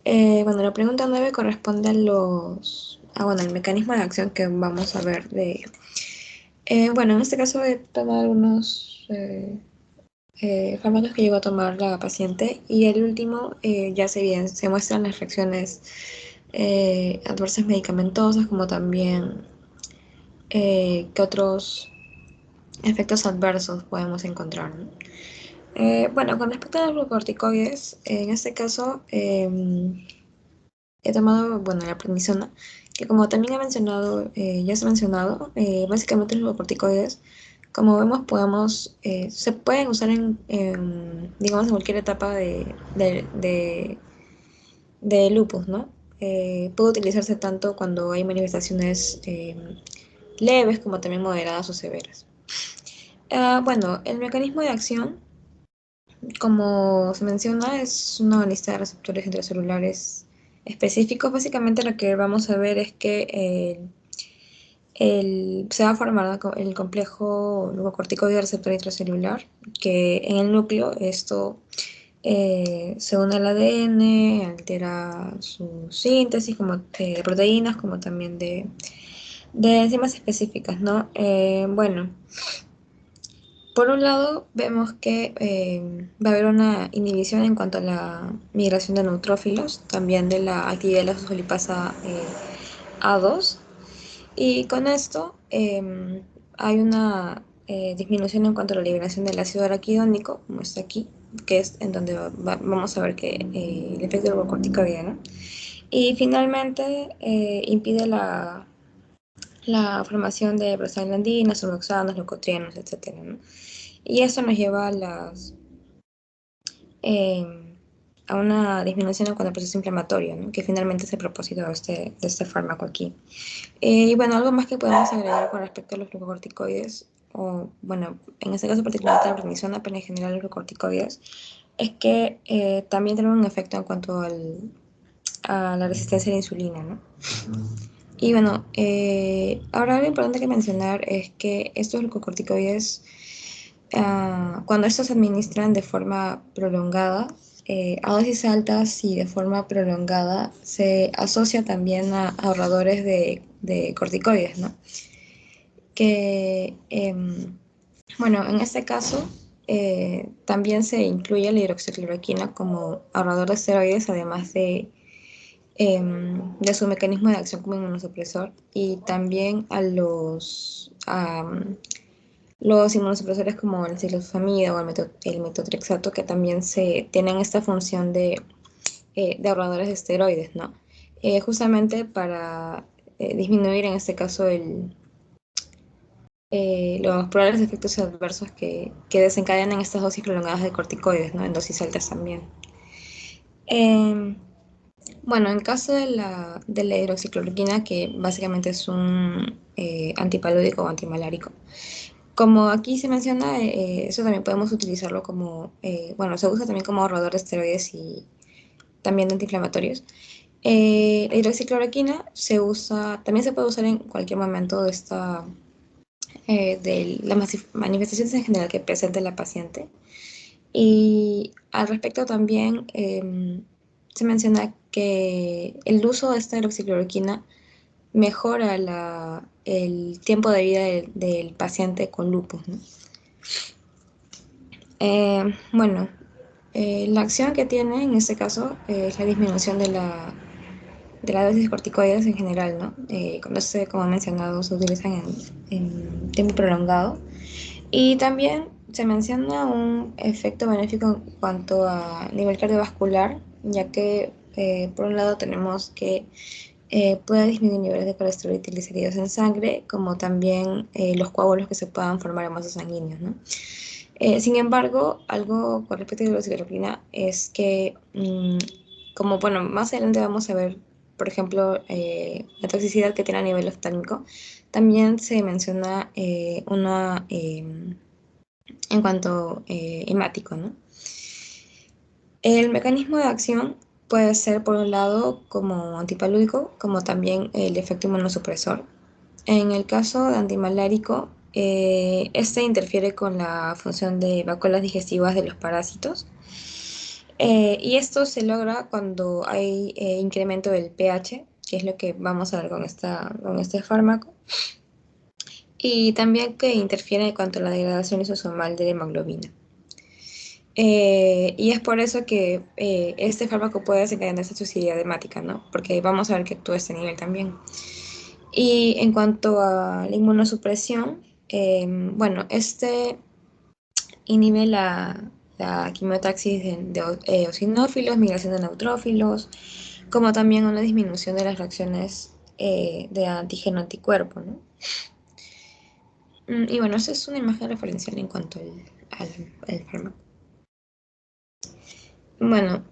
Bueno, la pregunta 9 corresponde a el mecanismo de acción que vamos a ver de ello. Bueno, en este caso he tomado algunos fármacos que llegó a tomar la paciente, y el último ya se muestran las reacciones adversas medicamentosas, como también qué otros efectos adversos podemos encontrar, ¿no? Bueno, con respecto a los glucocorticoides, en este caso he tomado, bueno, la prednisona, que como también ya se ha mencionado, básicamente los glucocorticoides, como vemos, se pueden usar digamos, en cualquier etapa de lupus, ¿no? Puede utilizarse tanto cuando hay manifestaciones leves, como también moderadas o severas. Bueno, el mecanismo de acción, como se menciona, es una lista de receptores intracelulares específicos. Básicamente lo que vamos a ver es que se va a formar el complejo glucocorticoide receptor intracelular, que en el núcleo esto se une al ADN, altera su síntesis como de proteínas, como también de enzimas específicas, ¿no? Bueno, por un lado vemos que va a haber una inhibición en cuanto a la migración de neutrófilos, también de la actividad de la fosfolipasa A2, y con esto hay una disminución en cuanto a la liberación del ácido araquidónico, como está aquí, que es en donde vamos a ver que el efecto del glucocorticoide, ¿no? Y finalmente impide la formación de prostaglandinas, surroxanos, leucotrienos, etc., ¿no? Y esto nos lleva a una disminución en cuanto al proceso inflamatorio, ¿no? Que finalmente es el propósito de este fármaco aquí. Y bueno, algo más que podemos agregar con respecto a los glucocorticoides, o bueno, en este caso particular la prednisona, pero en general los glucocorticoides, es que también tienen un efecto en cuanto a la resistencia a la insulina, ¿no? Y bueno, ahora algo importante que mencionar es que estos glucocorticoides cuando estos se administran de forma prolongada, a dosis altas y de forma prolongada, se asocia también a ahorradores de corticoides, ¿no? Que, bueno, en este caso, también se incluye la hidroxicloroquina como ahorrador de esteroides, además de su mecanismo de acción como inmunosupresor, y también a los inmunosupresores como el ciclofosfamida o el metotrexato, que también tienen esta función de ahorradores de esteroides, ¿no? Justamente para disminuir en este caso los probables efectos adversos que desencadenan estas dosis prolongadas de corticoides, ¿no? En dosis altas también. Bueno, en caso de la hidroxicloroquina, que básicamente es un antipalúdico o antimalárico, como aquí se menciona, eso también podemos utilizarlo como, bueno, se usa también como ahorrador de esteroides y también de antiinflamatorios. La hidroxicloroquina también se puede usar en cualquier momento de las manifestaciones en general que presente la paciente. Y al respecto también se menciona que el uso de esta hidroxicloroquina mejora el tiempo de vida del paciente con lupus, ¿no? Bueno, la acción que tiene en este caso es la disminución de la dosis de corticoides en general, ¿no? Como he mencionado, se utilizan en tiempo prolongado. Y también se menciona un efecto benéfico en cuanto a nivel cardiovascular, ya que por un lado tenemos que puede disminuir niveles de colesterol y triglicéridos en sangre, como también los coágulos que se puedan formar en vasos sanguíneos, ¿no? Sin embargo, algo con respecto a la hidroxicloroquina es que, como bueno, más adelante vamos a ver, por ejemplo, la toxicidad que tiene a nivel oftálmico, también se menciona una en cuanto hemático, ¿no? El mecanismo de acción puede ser, por un lado, como antipalúdico, como también el efecto inmunosupresor. En el caso de antimalárico, este interfiere con la función de vacuolas digestivas de los parásitos. Y esto se logra cuando hay incremento del pH, que es lo que vamos a ver con este fármaco. Y también que interfiere en cuanto a la degradación lisosomal de la hemoglobina. Y es por eso que este fármaco puede desencadenar esta toxicidad hemática, ¿no? Porque vamos a ver que actúa a este nivel también. Y en cuanto a la inmunosupresión, bueno, este inhibe la quimiotaxis de eosinófilos, migración de neutrófilos, como también una disminución de las reacciones de antígeno-anticuerpo, ¿no? Y bueno, esa es una imagen referencial en cuanto al fármaco. Bueno,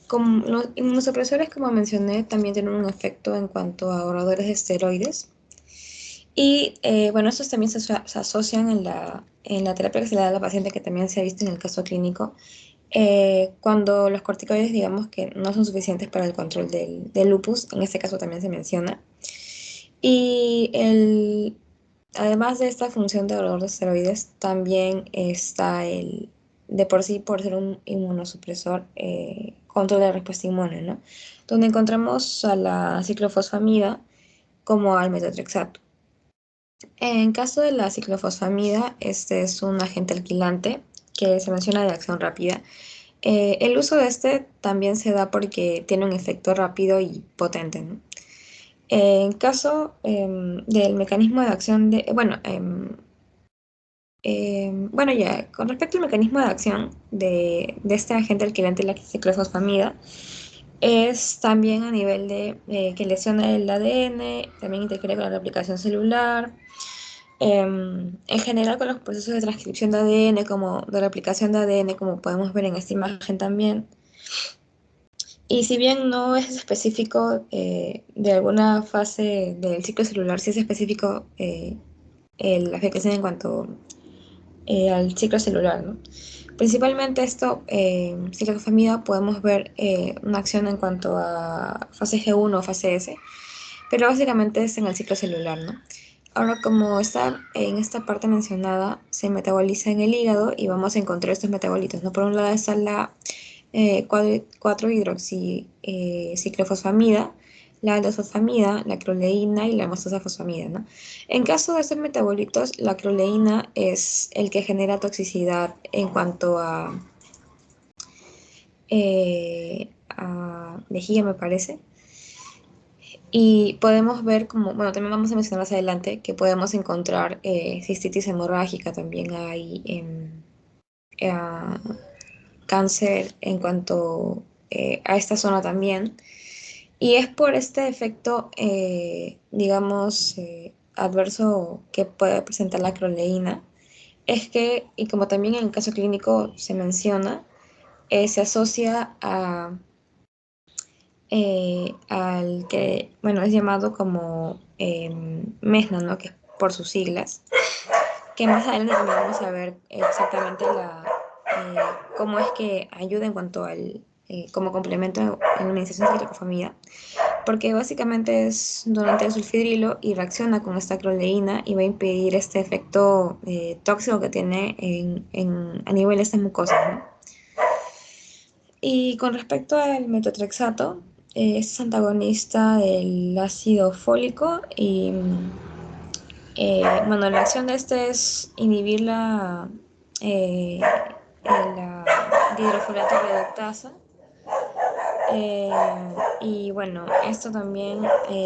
como los inmunosupresores, como mencioné, también tienen un efecto en cuanto a ahorradores de esteroides. Y bueno, estos también se asocian en la terapia que se le da a la paciente, que también se ha visto en el caso clínico, cuando los corticoides, digamos que no son suficientes para el control del lupus, en este caso también se menciona. Y además de esta función de ahorrador de esteroides, también está de por sí, por ser un inmunosupresor, control de la respuesta inmune, ¿no? Donde encontramos a la ciclofosfamida como al metotrexato. En caso de la ciclofosfamida, este es un agente alquilante que se menciona de acción rápida. El uso de este también se da porque tiene un efecto rápido y potente, ¿no? En caso del mecanismo de acción bueno, ya, con respecto al mecanismo de acción de este agente alquilante, la ciclofosfamida, es también a nivel de que lesiona el ADN, también interfiere con la replicación celular, en general con los procesos de transcripción de ADN, como de replicación de ADN, como podemos ver en esta imagen también. Y si bien no es específico de alguna fase del ciclo celular, sí es específico la afectación en cuanto al ciclo celular, ¿no? Principalmente ciclofosfamida, podemos ver una acción en cuanto a fase G1 o fase S, pero básicamente es en el ciclo celular, ¿no? Ahora, como está en esta parte mencionada, se metaboliza en el hígado y vamos a encontrar estos metabolitos, ¿no? Por un lado está la 4-hidroxiciclofosfamida, la aldosfosfamida, la acroleína y la mostazafosfamida, ¿no? En caso de estos metabolitos, la acroleína es el que genera toxicidad en cuanto a vejiga, me parece. Y podemos ver como, bueno, también vamos a mencionar más adelante que podemos encontrar cistitis hemorrágica, también hay eh, cáncer en cuanto a esta zona también. Y es por este efecto, digamos, adverso que puede presentar la acroleína, es que, y como también en el caso clínico se menciona, se asocia al que, bueno, es llamado como MESNA, ¿no? Que es por sus siglas, que más adelante también vamos a ver exactamente cómo es que ayuda en cuanto al, como complemento en la administración de glicofamida, porque básicamente es donante el sulfidrilo y reacciona con esta acroleína y va a impedir este efecto tóxico que tiene a nivel de estas mucosas, ¿no? Y con respecto al metotrexato, es antagonista del ácido fólico y bueno, la acción de este es inhibir la dihidrofolate reductasa. Y bueno, esto también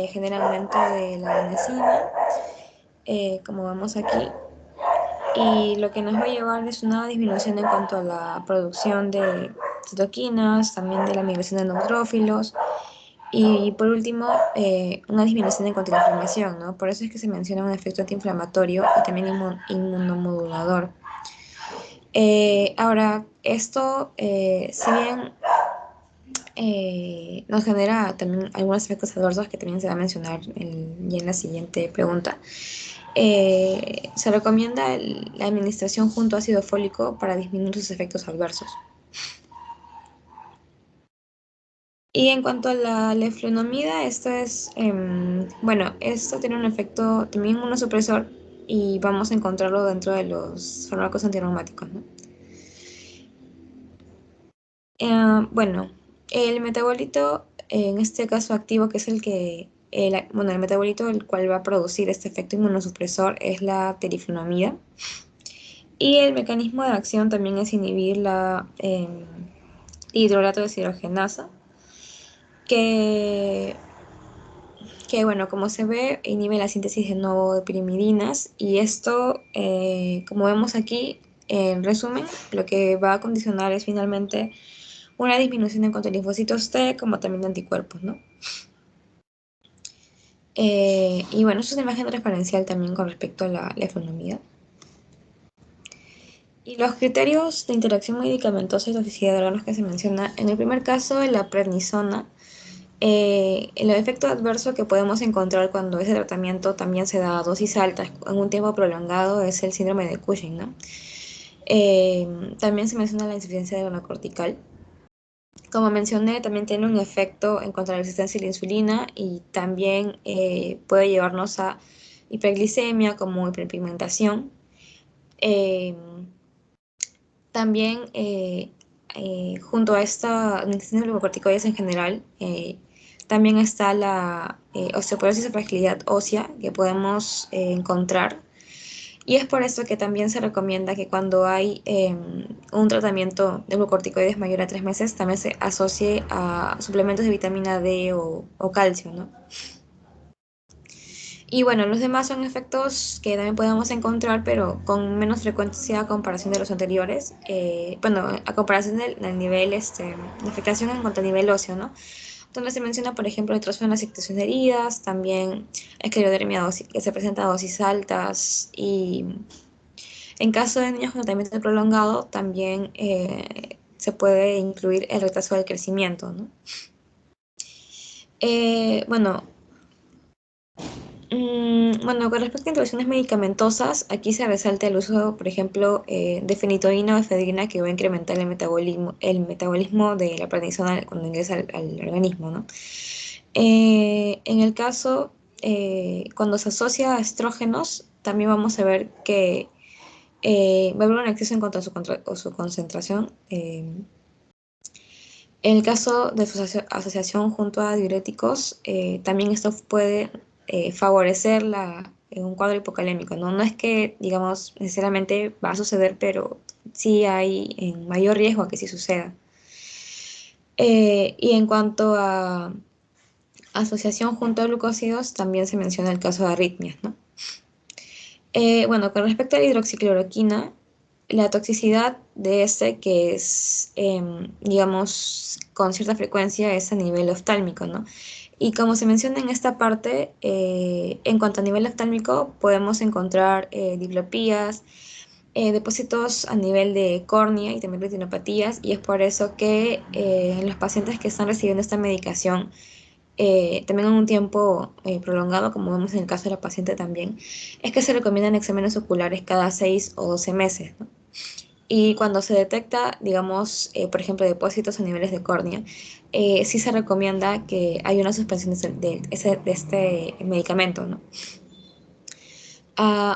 genera aumento de la adenosina, como vemos aquí. Y lo que nos va a llevar es una disminución en cuanto a la producción de citoquinas, también de la migración de neutrófilos. Y por último, una disminución en cuanto a la inflamación, ¿no? Por eso es que se menciona un efecto antiinflamatorio y también inmunomodulador. Ahora, esto, si bien nos genera también algunos efectos adversos que también se va a mencionar ya en la siguiente pregunta, se recomienda la administración junto a ácido fólico para disminuir sus efectos adversos. Y en cuanto a la leflunomida, esto es, bueno, esto tiene un efecto también inmunosupresor y vamos a encontrarlo dentro de los fármacos antirreumáticos, ¿no? Bueno, el metabolito, en este caso activo, que es bueno, el metabolito el cual va a producir este efecto inmunosupresor es la teriflunomida. Y el mecanismo de acción también es inhibir la hidrolato deshidrogenasa, que bueno, como se ve, inhibe la síntesis de nuevo de pirimidinas y esto, como vemos aquí, en resumen, lo que va a condicionar es finalmente una disminución en cuanto a linfocitos T, como también de anticuerpos, ¿no? Y bueno, eso es una imagen referencial también con respecto a la leflunomida. Y los criterios de interacción medicamentosa y toxicidad de órganos que se menciona, en el primer caso, la prednisona, el efecto adverso que podemos encontrar cuando ese tratamiento también se da a dosis altas en un tiempo prolongado es el síndrome de Cushing, ¿no? También se menciona la insuficiencia de cortical. Como mencioné, también tiene un efecto en cuanto a la resistencia a la insulina y también puede llevarnos a hiperglicemia como hiperpigmentación. También junto a esta administración de glucocorticoides en general, también está la osteoporosis o fragilidad ósea que podemos encontrar. Y es por eso que también se recomienda que cuando hay un tratamiento de glucocorticoides mayor a 3 meses, también se asocie a suplementos de vitamina D o calcio, ¿no? Y bueno, los demás son efectos que también podemos encontrar, pero con menos frecuencia a comparación de los anteriores. Bueno, a comparación del nivel, de afectación en cuanto al nivel óseo, ¿no? Donde se menciona, por ejemplo, el retraso en la cicatrización de heridas, también esclerodermia que se presenta a dosis altas y en caso de niños con tratamiento prolongado, también se puede incluir el retraso del crecimiento, ¿no? Bueno, bueno, con respecto a intervenciones medicamentosas, aquí se resalta el uso, por ejemplo, de fenitoína o efedrina que va a incrementar el metabolismo de la prednisona cuando ingresa al organismo, ¿no? En el caso cuando se asocia a estrógenos, también vamos a ver que va a haber un exceso en cuanto a su concentración. En el caso de su asociación junto a diuréticos, también esto puede favorecer un cuadro hipocalémico, ¿no? No es que, digamos, necesariamente va a suceder, pero sí hay en mayor riesgo a que sí suceda. Y en cuanto a asociación junto a glucósidos, también se menciona el caso de arritmias, ¿no? Bueno, con respecto a la hidroxicloroquina, la toxicidad de este, que es, digamos, con cierta frecuencia, es a nivel oftálmico, ¿no? Y como se menciona en esta parte, en cuanto a nivel oftálmico, podemos encontrar diplopías, depósitos a nivel de córnea y también retinopatías, y es por eso que en los pacientes que están recibiendo esta medicación, también en un tiempo prolongado, como vemos en el caso de la paciente también, es que se recomiendan exámenes oculares cada 6 o 12 meses, ¿no? Y cuando se detecta, digamos, por ejemplo, depósitos a niveles de córnea, sí se recomienda que haya una suspensión de este medicamento, ¿no?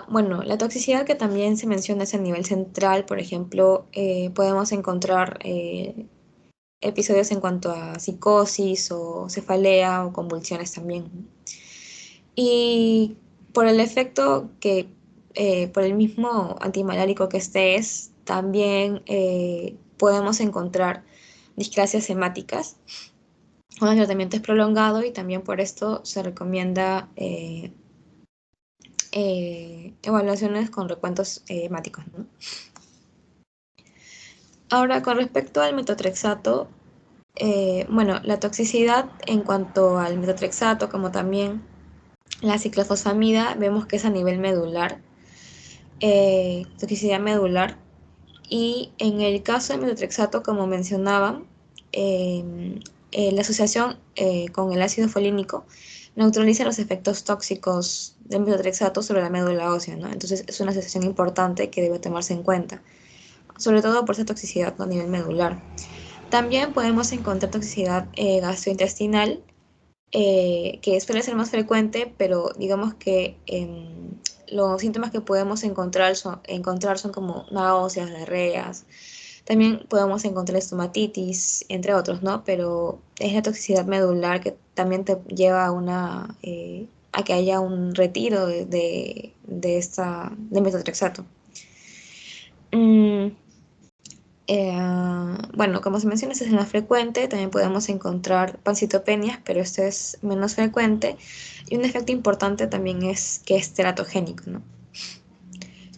Bueno, la toxicidad que también se menciona es a nivel central. Por ejemplo, podemos encontrar episodios en cuanto a psicosis o cefalea o convulsiones también, ¿no? Y por el efecto que, por el mismo antimalárico que este es, también podemos encontrar displasias hemáticas. Cuando el tratamiento es prolongado, y también por esto se recomienda evaluaciones con recuentos hemáticos, ¿no? Ahora, con respecto al metotrexato, bueno, la toxicidad en cuanto al metotrexato, como también la ciclofosfamida, vemos que es a nivel medular, toxicidad medular. Y en el caso del metotrexato, como mencionaba, la asociación con el ácido folínico neutraliza los efectos tóxicos del metotrexato sobre la médula ósea, ¿no? Entonces es una asociación importante que debe tomarse en cuenta, sobre todo por esa toxicidad a nivel medular. También podemos encontrar toxicidad gastrointestinal, que suele ser más frecuente, pero digamos que los síntomas que podemos encontrar son como náuseas, diarreas. También podemos encontrar estomatitis, entre otros, ¿no? Pero es la toxicidad medular que también te lleva a que haya un retiro del metotrexato. Bueno, como se menciona, este es el más frecuente. También podemos encontrar pancitopenias, pero este es menos frecuente. Y un efecto importante también es que es teratogénico, ¿no?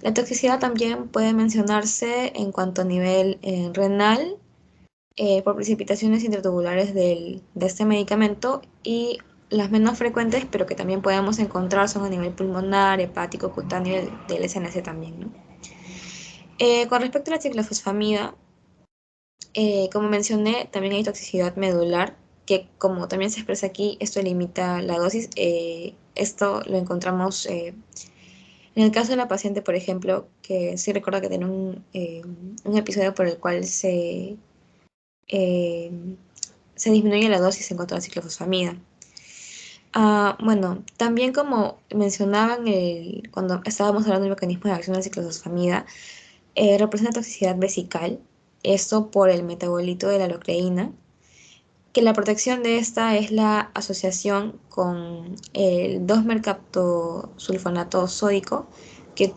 La toxicidad también puede mencionarse en cuanto a nivel renal, por precipitaciones intratubulares de este medicamento, y las menos frecuentes, pero que también podemos encontrar, son a nivel pulmonar, hepático, cutáneo, del SNC también, ¿no? Con respecto a la ciclofosfamida, como mencioné, también hay toxicidad medular, que como también se expresa aquí, esto limita la dosis. Esto lo encontramos en el caso de la paciente, por ejemplo, que sí recuerdo que tiene un episodio por el cual eh, se disminuye la dosis en cuanto a la ciclofosfamida. Bueno, también como mencionaban cuando estábamos hablando del mecanismo de acción de la ciclofosfamida, representa toxicidad vesical, esto por el metabolito de la locreína, que la protección de esta es la asociación con el 2-mercaptosulfonato sódico, que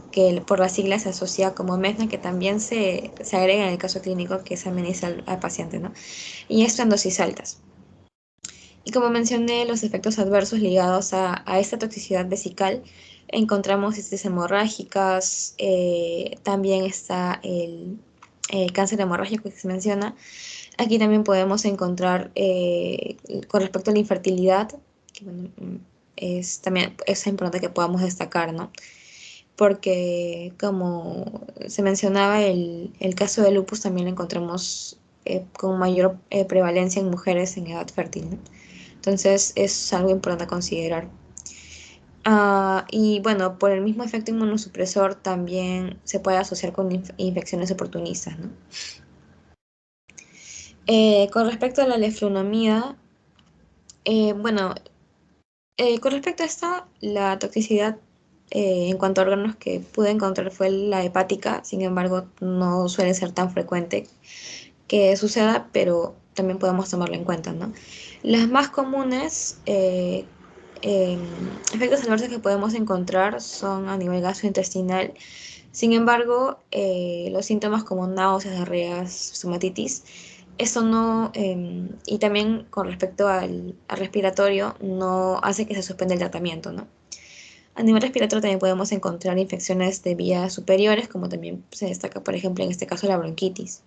por la sigla se asocia como MESNA, que también se agrega en el caso clínico que se administra al paciente, ¿no? Y esto en dosis altas. Y como mencioné, los efectos adversos ligados a esta toxicidad vesical, encontramos cystis hemorrágicas, también está el cáncer hemorrágico que se menciona. Aquí también podemos encontrar, con respecto a la infertilidad, que bueno, también es importante que podamos destacar, ¿no? Porque como se mencionaba, el caso de lupus también lo encontramos con mayor prevalencia en mujeres en edad fértil, ¿no? Entonces es algo importante a considerar. Y bueno, por el mismo efecto inmunosupresor también se puede asociar con infecciones oportunistas, ¿no? Con respecto a la leflunomida, bueno, Con respecto a esto, la toxicidad en cuanto a órganos que pude encontrar fue la hepática, sin embargo, no suele ser tan frecuente que suceda, pero también podemos tomarlo en cuenta, ¿no? Las más comunes em, efectos adversos que podemos encontrar son a nivel gastrointestinal. Sin embargo, los síntomas como náuseas, diarreas, estomatitis, eso no, y también con respecto al respiratorio, no hace que se suspenda el tratamiento, ¿no? A nivel respiratorio también podemos encontrar infecciones de vías superiores, como también se destaca, por ejemplo, en este caso la bronquitis.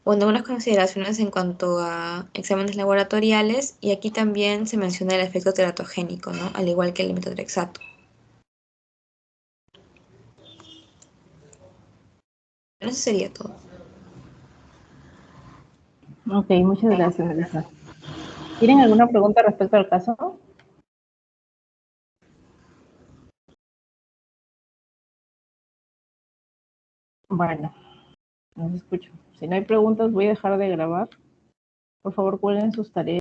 Bueno, unas consideraciones en cuanto a exámenes laboratoriales, y aquí también se menciona el efecto teratogénico, ¿no? Al igual que el metotrexato. Eso sería todo. Ok, muchas gracias, Melissa. ¿Tienen alguna pregunta respecto al caso? Bueno, no se escucho. Si no hay preguntas, voy a dejar de grabar. Por favor, cuelguen sus tareas.